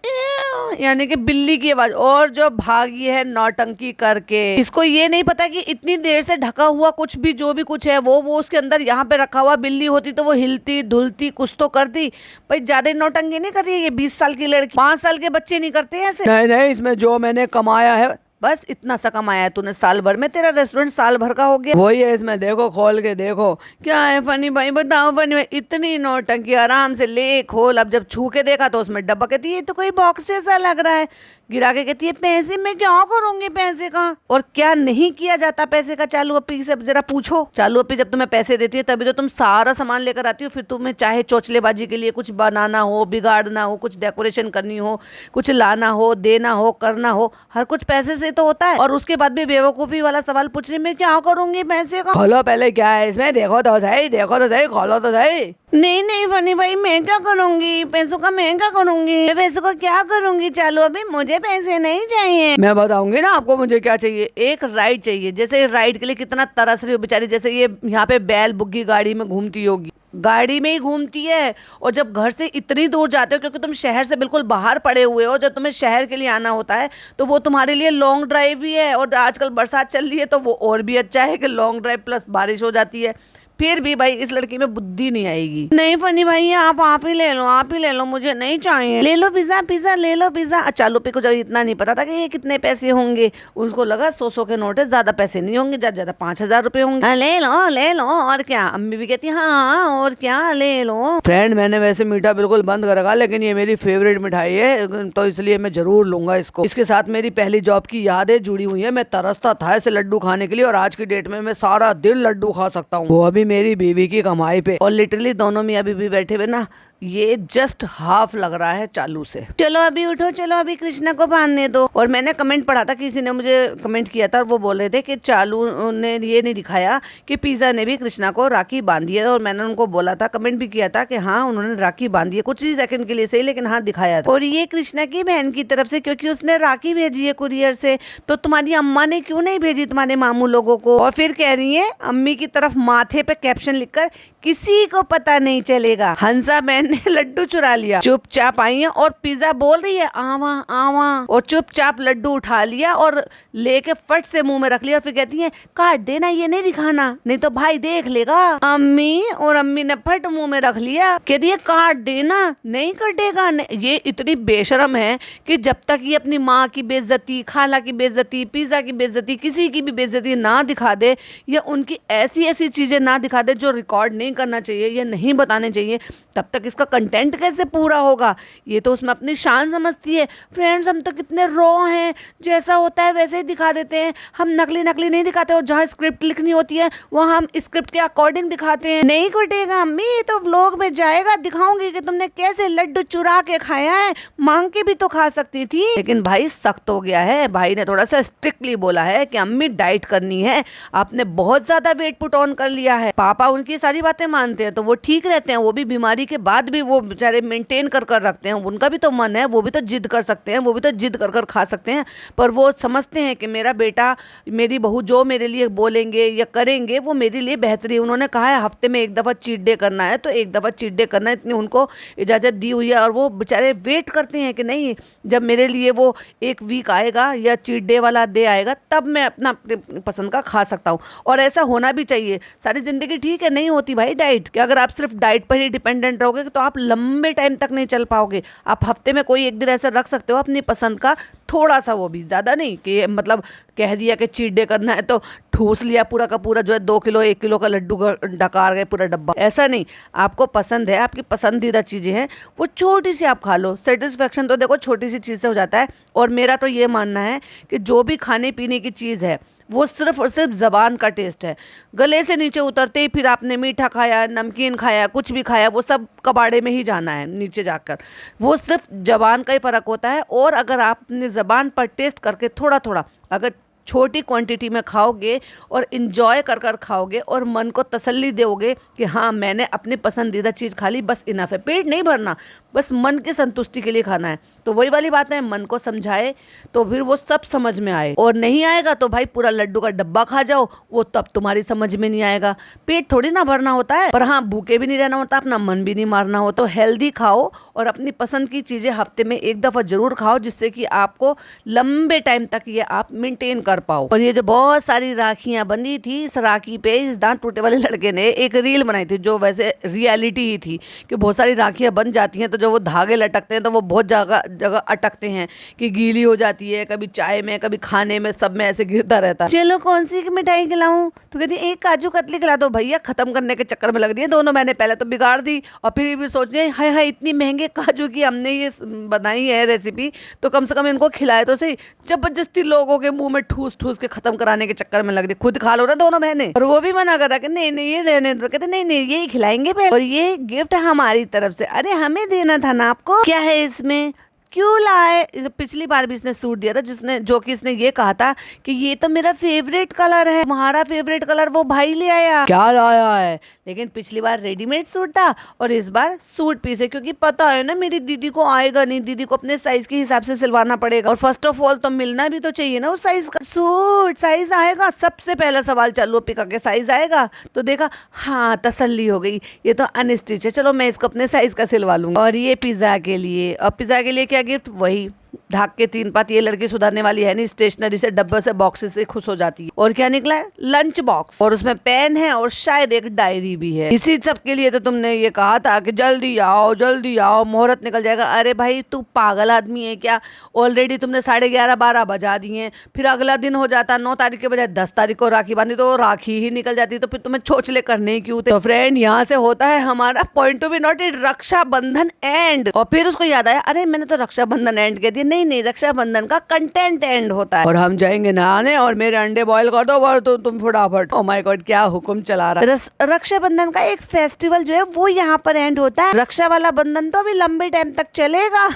यानी कि बिल्ली की आवाज, और जो भागी है नौटंकी करके। इसको ये नहीं पता कि इतनी देर से ढका हुआ कुछ भी जो भी कुछ है वो उसके अंदर यहाँ पे रखा हुआ। बिल्ली होती तो वो हिलती धुलती कुछ तो करती। भाई ज्यादा नौटंकी नहीं कर रही है ये 20 साल की लड़की, 5 साल के बच्चे नहीं करते ऐसे। नहीं नहीं, इसमें जो मैंने कमाया है बस इतना सा कमाया है तूने साल भर में, तेरा रेस्टोरेंट साल भर का हो गया। वही है, इसमें देखो खोल के देखो क्या है फनी भाई, बताओ फनी भाई। इतनी नौटंकी, आराम से ले खोल। अब जब छू के देखा तो उसमें डब्बा, कहती है ये तो कोई बॉक्स जैसा लग रहा है। गिरा के कहती है पैसे मैं क्या करूंगी पैसे का, और क्या नहीं किया जाता पैसे का। चालू अप्पी से जरा पूछो, चालू अप्पी जब तुम्हें पैसे देती है तभी तो तुम सारा सामान लेकर आती हो। फिर तुम्हें चाहे चौचलेबाजी के लिए कुछ बनाना हो, बिगाड़ना हो, कुछ डेकोरेशन करनी हो, कुछ लाना हो, देना हो, करना हो, हर कुछ पैसे से से तो होता है, और उसके बाद भी बेवकूफी वाला सवाल पूछ रही मैं क्या करूंगी पैसे का। खोलो पहले क्या है इसमें, देखो तो सही, देखो तो सही, खोलो तो सही। नहीं नहीं फनी भाई, मैं क्या करूंगी पैसों का, मैं क्या करूंगी, मैं पैसों का क्या करूंगी। चलो अभी मुझे पैसे नहीं चाहिए, मैं बताऊंगी ना आपको मुझे क्या चाहिए। एक राइड चाहिए, जैसे राइड के लिए कितना तरस रही हो बेचारी, जैसे ये यहाँ पे बैल बुग्गी गाड़ी में घूमती होगी, गाड़ी में ही घूमती है। और जब घर से इतनी दूर जाते हो, क्योंकि तुम शहर से बिल्कुल बाहर पड़े हुए हो, जब तुम्हें शहर के लिए आना होता है तो वो तुम्हारे लिए लॉन्ग ड्राइव भी है। और आजकल बरसात चल रही है तो वो और भी अच्छा है कि लॉन्ग ड्राइव प्लस बारिश हो जाती है। फिर भी भाई इस लड़की में बुद्धि नहीं आएगी। नहीं फनी भाई आप ही ले लो, आप ही ले लो, मुझे नहीं चाहिए। ले लो पिज्जा, पिज्जा ले लो पिज्जा। अच्छा रुपये को जब इतना नहीं पता था कि ये कितने पैसे होंगे, उसको लगा 100 के नोट है, ज्यादा पैसे नहीं होंगे, ज्यादा 5,000 रुपए होंगे। ले लो और क्या। अम्मी भी कहती हाँ और क्या, ले लो। फ्रेंड मैंने वैसे मीठा बिल्कुल बंद कर रखा, लेकिन ये मेरी फेवरेट मिठाई है तो इसलिए मैं जरूर लूंगा इसको। इसके साथ मेरी पहली जॉब की यादें जुड़ी हुई है। मैं तरसता था ऐसे लड्डू खाने के लिए, और आज की डेट में मैं सारा दिन लड्डू खा सकता हूँ, वो अभी मेरी बीवी की कमाई पे। और लिटरली दोनों मियां बीवी बैठे हुए ना, ये जस्ट हाफ लग रहा है चालू से। चलो अभी उठो, चलो अभी कृष्णा को बांधने दो। और मैंने कमेंट पढ़ा था, किसी ने मुझे कमेंट किया था और वो बोल रहे थे कि चालू ने ये नहीं दिखाया कि पिज्जा ने भी कृष्णा को राखी बांधी है। और मैंने उनको बोला था, कमेंट भी किया था कि हाँ उन्होंने राखी बांधी है, कुछ ही सेकंड के लिए सही, लेकिन हाँ दिखाया था। और ये कृष्णा की बहन की तरफ से, क्योंकि उसने राखी भेजी है कुरियर से, तो तुम्हारी अम्मा ने क्यों नहीं भेजी तुम्हारे मामू लोगों को। और फिर कह रही है अम्मी की तरफ माथे पे कैप्शन लिखकर, किसी को पता नहीं चलेगा, हंसा बहन ने लड्डू चुरा लिया। चुपचाप आई है और पिज्जा बोल रही है आवा आवा, और चुपचाप लड्डू उठा लिया और लेके फट से मुंह में रख लिया। और फिर कहती है काट देना, ये नहीं दिखाना, नहीं तो भाई देख लेगा। अम्मी, और अम्मी ने फट मुंह में रख लिया, कहती है काट देना, नहीं कटेगा। ये इतनी बेशरम है कि जब तक ये अपनी माँ की बेइज्जती, खाला की बेइज्जती, पिज्जा की बेइज्जती, किसी की भी बेइज्जती ना दिखा दे, या उनकी ऐसी ऐसी चीजें ना दिखा दे जो रिकॉर्ड नहीं करना चाहिए या नहीं बताने चाहिए, तब तक इसका कंटेंट कैसे पूरा होगा। ये तो उसमें अपनी शान समझती है। फ्रेंड्स हम तो कितने रॉ हैं, जैसा होता है वैसे ही दिखा देते हैं, हम नकली नकली नहीं दिखाते। और जहाँ स्क्रिप्ट लिखनी होती है वहाँ हम स्क्रिप्ट के अकॉर्डिंग दिखाते हैं। नहीं कटेगा अम्मी, ये तो व्लॉग में जाएगा, दिखाऊंगी कि तुमने कैसे लड्डू चुरा के खाया है, मांग के भी तो खा सकती थी। लेकिन भाई सख्त हो गया है, भाई ने थोड़ा सा स्ट्रिक्टली बोला है कि अम्मी डाइट करनी है, आपने बहुत ज्यादा वेट पुट ऑन कर लिया है। पापा उनकी सारी बातें मानते हैं तो वो ठीक रहते हैं, वो भी बीमारी के बाद भी वो बेचारे मेंटेन कर रखते हैं, उनका भी तो मन है, वो भी तो जिद कर सकते हैं, वो भी तो जिद कर खा सकते हैं। पर वो समझते हैं कि मेरा बेटा, मेरी बहू जो मेरे लिए बोलेंगे या करेंगे वो मेरे लिए बेहतरी। उन्होंने कहा है हफ्ते में एक दफ़ा चीट डे करना है तो एक दफ़ा चीट डे करना है, इतनी उनको इजाज़त दी हुई है। और वो बेचारे वेट करते हैं कि नहीं, जब मेरे लिए वो एक वीक आएगा या चीट डे वाला डे आएगा तब मैं अपना अपने पसंद का खा सकता हूँ। और ऐसा होना भी चाहिए। सारी ज़िंदगी ठीक है, नहीं होती भाई डाइट, कि अगर आप सिर्फ डाइट पर ही डिपेंडेंट रहोगे तो आप लंबे टाइम तक नहीं चल पाओगे। आप हफ्ते में कोई एक दिन ऐसा रख सकते हो अपनी पसंद का, थोड़ा सा, वो भी ज़्यादा नहीं कि मतलब कह दिया कि चीट डे करना है तो ठूस लिया पूरा का पूरा जो है 2 किलो 1 किलो का लड्डू डकार गए पूरा डब्बा। ऐसा नहीं, आपको पसंद है, आपकी पसंदीदा चीज़ें हैं, वो छोटी सी आप खा लो। सेटिस्फेक्शन तो देखो छोटी सी चीज़ से हो जाता है। और मेरा तो ये मानना है कि जो भी खाने पीने की चीज़ है वो सिर्फ और सिर्फ ज़बान का टेस्ट है। गले से नीचे उतरते ही फिर आपने मीठा खाया, नमकीन खाया, कुछ भी खाया, वो सब कबाड़े में ही जाना है नीचे जाकर। वो सिर्फ ज़बान का ही फ़र्क होता है। और अगर आपने ज़बान पर टेस्ट करके थोड़ा थोड़ा अगर छोटी क्वांटिटी में खाओगे और इन्जॉय कर खाओगे और मन को तसल्ली दोगे कि हाँ मैंने अपनी पसंदीदा चीज़ खा ली, बस इनफ है। पेट नहीं भरना, बस मन की संतुष्टि के लिए खाना है। तो वही वाली बात है, मन को समझाए तो फिर वो सब समझ में आए, और नहीं आएगा तो भाई पूरा लड्डू का डब्बा खा जाओ, वो तब तुम्हारी समझ में नहीं आएगा। पेट थोड़ी ना भरना होता है, पर हाँ भूखे भी नहीं रहना होता, अपना मन भी नहीं मारना हो। तो हेल्दी खाओ और अपनी पसंद की चीज़ें हफ्ते में एक दफ़ा जरूर खाओ, जिससे कि आपको लंबे टाइम तक ये आप मेंटेन कर पाओ। और ये जो बहुत सारी राखियां बंधी थी, इस राखी पे इस दांत टूटे वाले लड़के ने एक रील बनाई थी, जो वैसे रियलिटी ही थी कि बहुत सारी राखियां बन जाती हैं तो जब वो धागे लटकते हैं तो वो बहुत जगह जगह अटकते हैं कि गीली हो जाती है, कभी चाय में कभी खाने में, सब में ऐसे गिरता रहता है। चलो कौन सी मिठाई खिलाऊं, तो कहती एक काजू कतली खिला दो। भैया खत्म करने के चक्कर में लग रही है दोनों। मैंने पहले तो बिगाड़ दी और फिर भी सोच रहे हाय हाय इतनी महंगे काजू की हमने ये बनाई है रेसिपी, तो कम से कम इनको खिलाए तो सही। जबरदस्ती लोगों के मुंह में ठूस ठूस के खत्म कराने के चक्कर में लग रही, खुद खा लो ना दोनों बहनें। और वो भी मना कर रहा कि नहीं नहीं ये रहने दो, कहते नहीं नहीं यही खिलाएंगे पे, और ये गिफ्ट हमारी तरफ से। अरे हमें देना था ना आपको, क्या है इसमें, क्यों लाए? पिछली बार भी इसने सूट दिया था जिसने जो कि इसने ये कहा था कि ये तो मेरा फेवरेट कलर है, तुम्हारा फेवरेट कलर वो भाई ले आया, क्या लाया है? लेकिन पिछली बार रेडीमेड सूट था और इस बार सूट पीस है, क्योंकि पता है ना मेरी दीदी को आएगा नहीं, दीदी को अपने साइज के हिसाब से सिलवाना पड़ेगा और फर्स्ट ऑफ ऑल तो मिलना भी तो चाहिए ना उस साइज का। सूट साइज आएगा, सबसे पहला सवाल चालू पिका के साइज आएगा, तो देखा हाँ तसल्ली हो गई, ये तो अनस्टिच है, चलो मैं इसको अपने साइज का सिलवा लूंगा। और ये पिज्जा के लिए, अब पिज्जा के लिए क्या गिफ्ट? वही ढाक के 3 पात। ये लड़की सुधारने वाली है नहीं, स्टेशनरी से डब्बे से बॉक्सेस से खुश हो जाती है। और क्या निकला है? लंच बॉक्स, और उसमें पेन है और शायद एक डायरी भी है। इसी सब के लिए तो तुमने ये कहा था कि जल्दी आओ मुहूर्त निकल जाएगा। अरे भाई तू पागल आदमी है क्या? ऑलरेडी तुमने 11:30-12 बजा दिए, फिर अगला दिन हो जाता 9 तारीख के बजाय 10 तारीख को राखी बांधी तो राखी ही निकल जाती, तो फिर तुम्हें छोचले करने क्यों थे? तो फ्रेंड यहाँ से होता है हमारा point to be noted, Rakshabandhan end. और फिर उसको याद आया, अरे मैंने तो रक्षाबंधन एंड कह दिया। नहीं, रक्षाबंधन का कंटेंट एंड होता है। और हम जाएंगे नहाने और मेरे अंडे बॉईल कर दो और तो तुम फटाफट। ओह माय गॉड क्या हुक्म चला रहा है। रक्षाबंधन का एक फेस्टिवल जो है वो यहाँ पर एंड होता है, रक्षा वाला बंधन तो अभी लंबे टाइम तक चलेगा।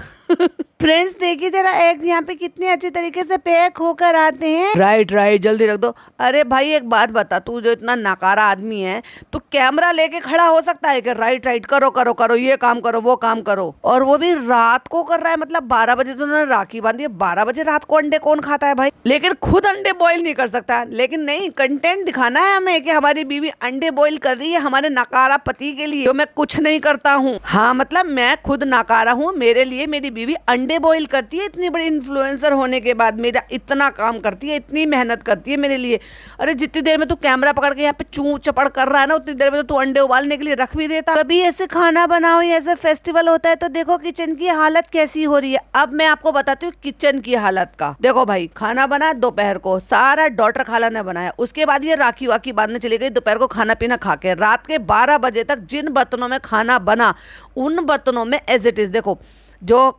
फ्रेंड्स देखिए जरा एग्स यहाँ पे कितने अच्छे तरीके से पैक होकर आते हैं। राइट जल्दी रख दो। अरे भाई एक बात बता, तू जो इतना नकारा आदमी है, तू कैमरा लेके खड़ा हो सकता है कि राइट करो ये काम करो वो काम करो, और वो भी रात को कर रहा है। मतलब 12 बजे तो उन्होंने राखी बांधी है, 12 बजे रात को अंडे कौन खाता है भाई? लेकिन खुद अंडे बॉईल नहीं कर सकता। लेकिन नहीं, कंटेंट दिखाना है हमें कि हमारी बीवी अंडे बॉईल कर रही है हमारे नकारा पति के लिए, तो मैं कुछ नहीं करता हूँ। हाँ मतलब मैं खुद नकारा हूँ, मेरे लिए मेरी बीवी अंडे बॉईल करती है, इतनी बड़ी इन्फ्लुएंसर होने के बाद मेरा इतना काम करती है, इतनी मेहनत करती है मेरे लिए। अरे जितनी देर में तू कैमरा पकड़ के यहाँ पे चू चपड़ कर रहा है ना, उतनी देर में तो तू अंडे उबालने के लिए रख भी देता। कभी ऐसे खाना बनाओ या ऐसे फेस्टिवल होता है तो देखो किचन की हालत कैसी हो रही है। अब मैं आपको बताती हूँ किचन की हालत का। देखो भाई खाना बना दोपहर को, सारा डॉटर खाला ने बनाया, उसके बाद ये राखी वाखी बांधने चली गई, दोपहर को खाना पीना खा के रात के 12 बजे तक जिन बर्तनों में खाना बना उन बर्तनों में एज इट इज, देखो जो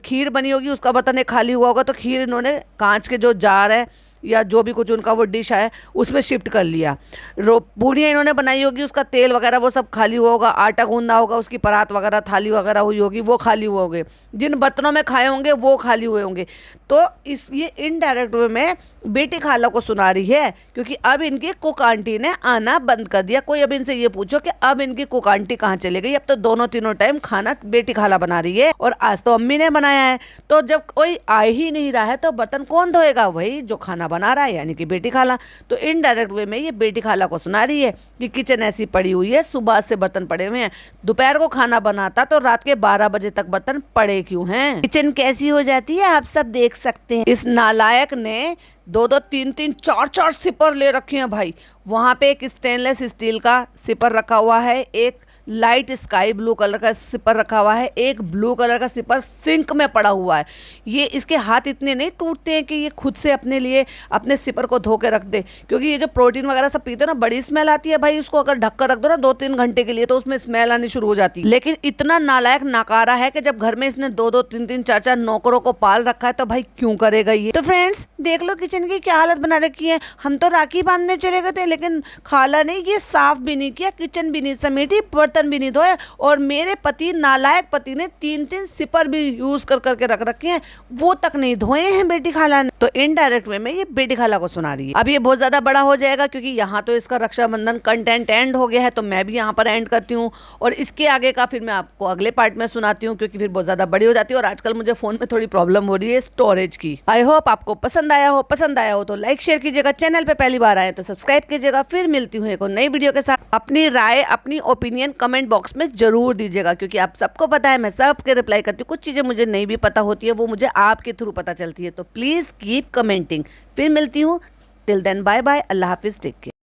खीर बनी होगी उसका बर्तन एक खाली हुआ होगा, तो खीर इन्होंने कांच के जो जार है या जो भी कुछ उनका वो डिश है उसमें शिफ्ट कर लिया। पूड़ियाँ इन्होंने बनाई होगी, उसका तेल वगैरह वो सब खाली हुआ होगा, आटा गूंदा होगा, उसकी परात वगैरह थाली वगैरह हुई होगी वो खाली हुए होंगे, जिन बर्तनों में खाए होंगे वो खाली हुए होंगे। तो ये इनडायरेक्ट वे में बेटी खाला को सुना रही है, क्योंकि अब इनकी कुक आंटी ने आना बंद कर दिया। कोई अब इनसे ये पूछो कि अब इनकी कुक आंटी कहाँ चली गई, अब तो दोनों तीनों टाइम खाना बेटी खाला बना रही है और आज तो अम्मी ने बनाया है। तो जब कोई आ ही नहीं रहा है तो बर्तन कौन धोएगा? वही जो खाना बना रहा है यानी कि बेटी खाला। तो इनडायरेक्ट वे में ये बेटी खाला को सुना रही है कि किचन ऐसी पड़ी हुई है, सुबह से बर्तन पड़े हुए हैं, दोपहर को खाना बनाता तो रात के 12 बजे तक बर्तन पड़े क्यों हैं? किचन कैसी हो जाती है आप सब देख सकते हैं। इस नालायक ने 2-2, 3-3, 4-4 सिपर ले रखे हैं भाई। वहां पे एक स्टेनलेस स्टील का सिपर रखा हुआ है, एक लाइट स्काई ब्लू कलर का सिपर रखा हुआ है, एक ब्लू कलर का सिपर सिंक में पड़ा हुआ है। ये इसके हाथ इतने नहीं टूटते हैं कि ये खुद से अपने लिए अपने सिपर को धो के रख दे, क्योंकि ये जो प्रोटीन वगैरह सब पीते हैं ना बड़ी स्मेल आती है भाई। उसको अगर ढक कर रख दो ना 2-3 घंटे के लिए तो उसमें स्मेल आनी शुरू हो जाती है। लेकिन इतना नालायक नकारा है कि जब घर में इसने 2-2, 3-3, 4-4 नौकरों को पाल रखा है तो भाई क्यों करेगा ये? तो फ्रेंड्स देख लो किचन की क्या हालत बना रखी है। हम तो राखी बांधने चले गए थे लेकिन खाला ने ये साफ भी नहीं किया, किचन भी नहीं समेटी, बर्तन भी नहीं धोए, और मेरे पति नालायक पति ने 3-3 सिपर भी यूज कर करके रख रखे हैं, वो तक नहीं धोए हैं बेटी खाला ने। तो इनडायरेक्ट वे में ये बेटी खाला को सुना रही है। अब ये बहुत ज्यादा बड़ा हो जाएगा क्योंकि यहाँ तो इसका रक्षाबंधन कंटेंट एंड हो गया है, तो मैं भी यहाँ पर एंड करती हूँ और इसके आगे का फिर मैं आपको अगले पार्ट में सुनाती हूँ, क्योंकि फिर बहुत ज्यादा बड़ी हो जाती है और आजकल मुझे फोन में थोड़ी प्रॉब्लम हो रही है स्टोरेज की। आई होप आपको पसंद आया हो तो लाइक शेयर कीजिएगा, चैनल पे पहली बार आए तो सब्सक्राइब कीजिएगा। फिर मिलती हूँ एक और नई वीडियो के साथ। अपनी राय अपनी ओपिनियन कमेंट बॉक्स में जरूर दीजिएगा, क्योंकि आप सबको पता है मैं सबके रिप्लाई करती हूँ। कुछ चीजें मुझे नहीं भी पता होती है, वो मुझे आपके थ्रू पता चलती है, तो प्लीज कीप कमेंटिंग। फिर मिलती हूँ, टिल देन बाय बाय, अल्लाह हाफिज, टेक केयर।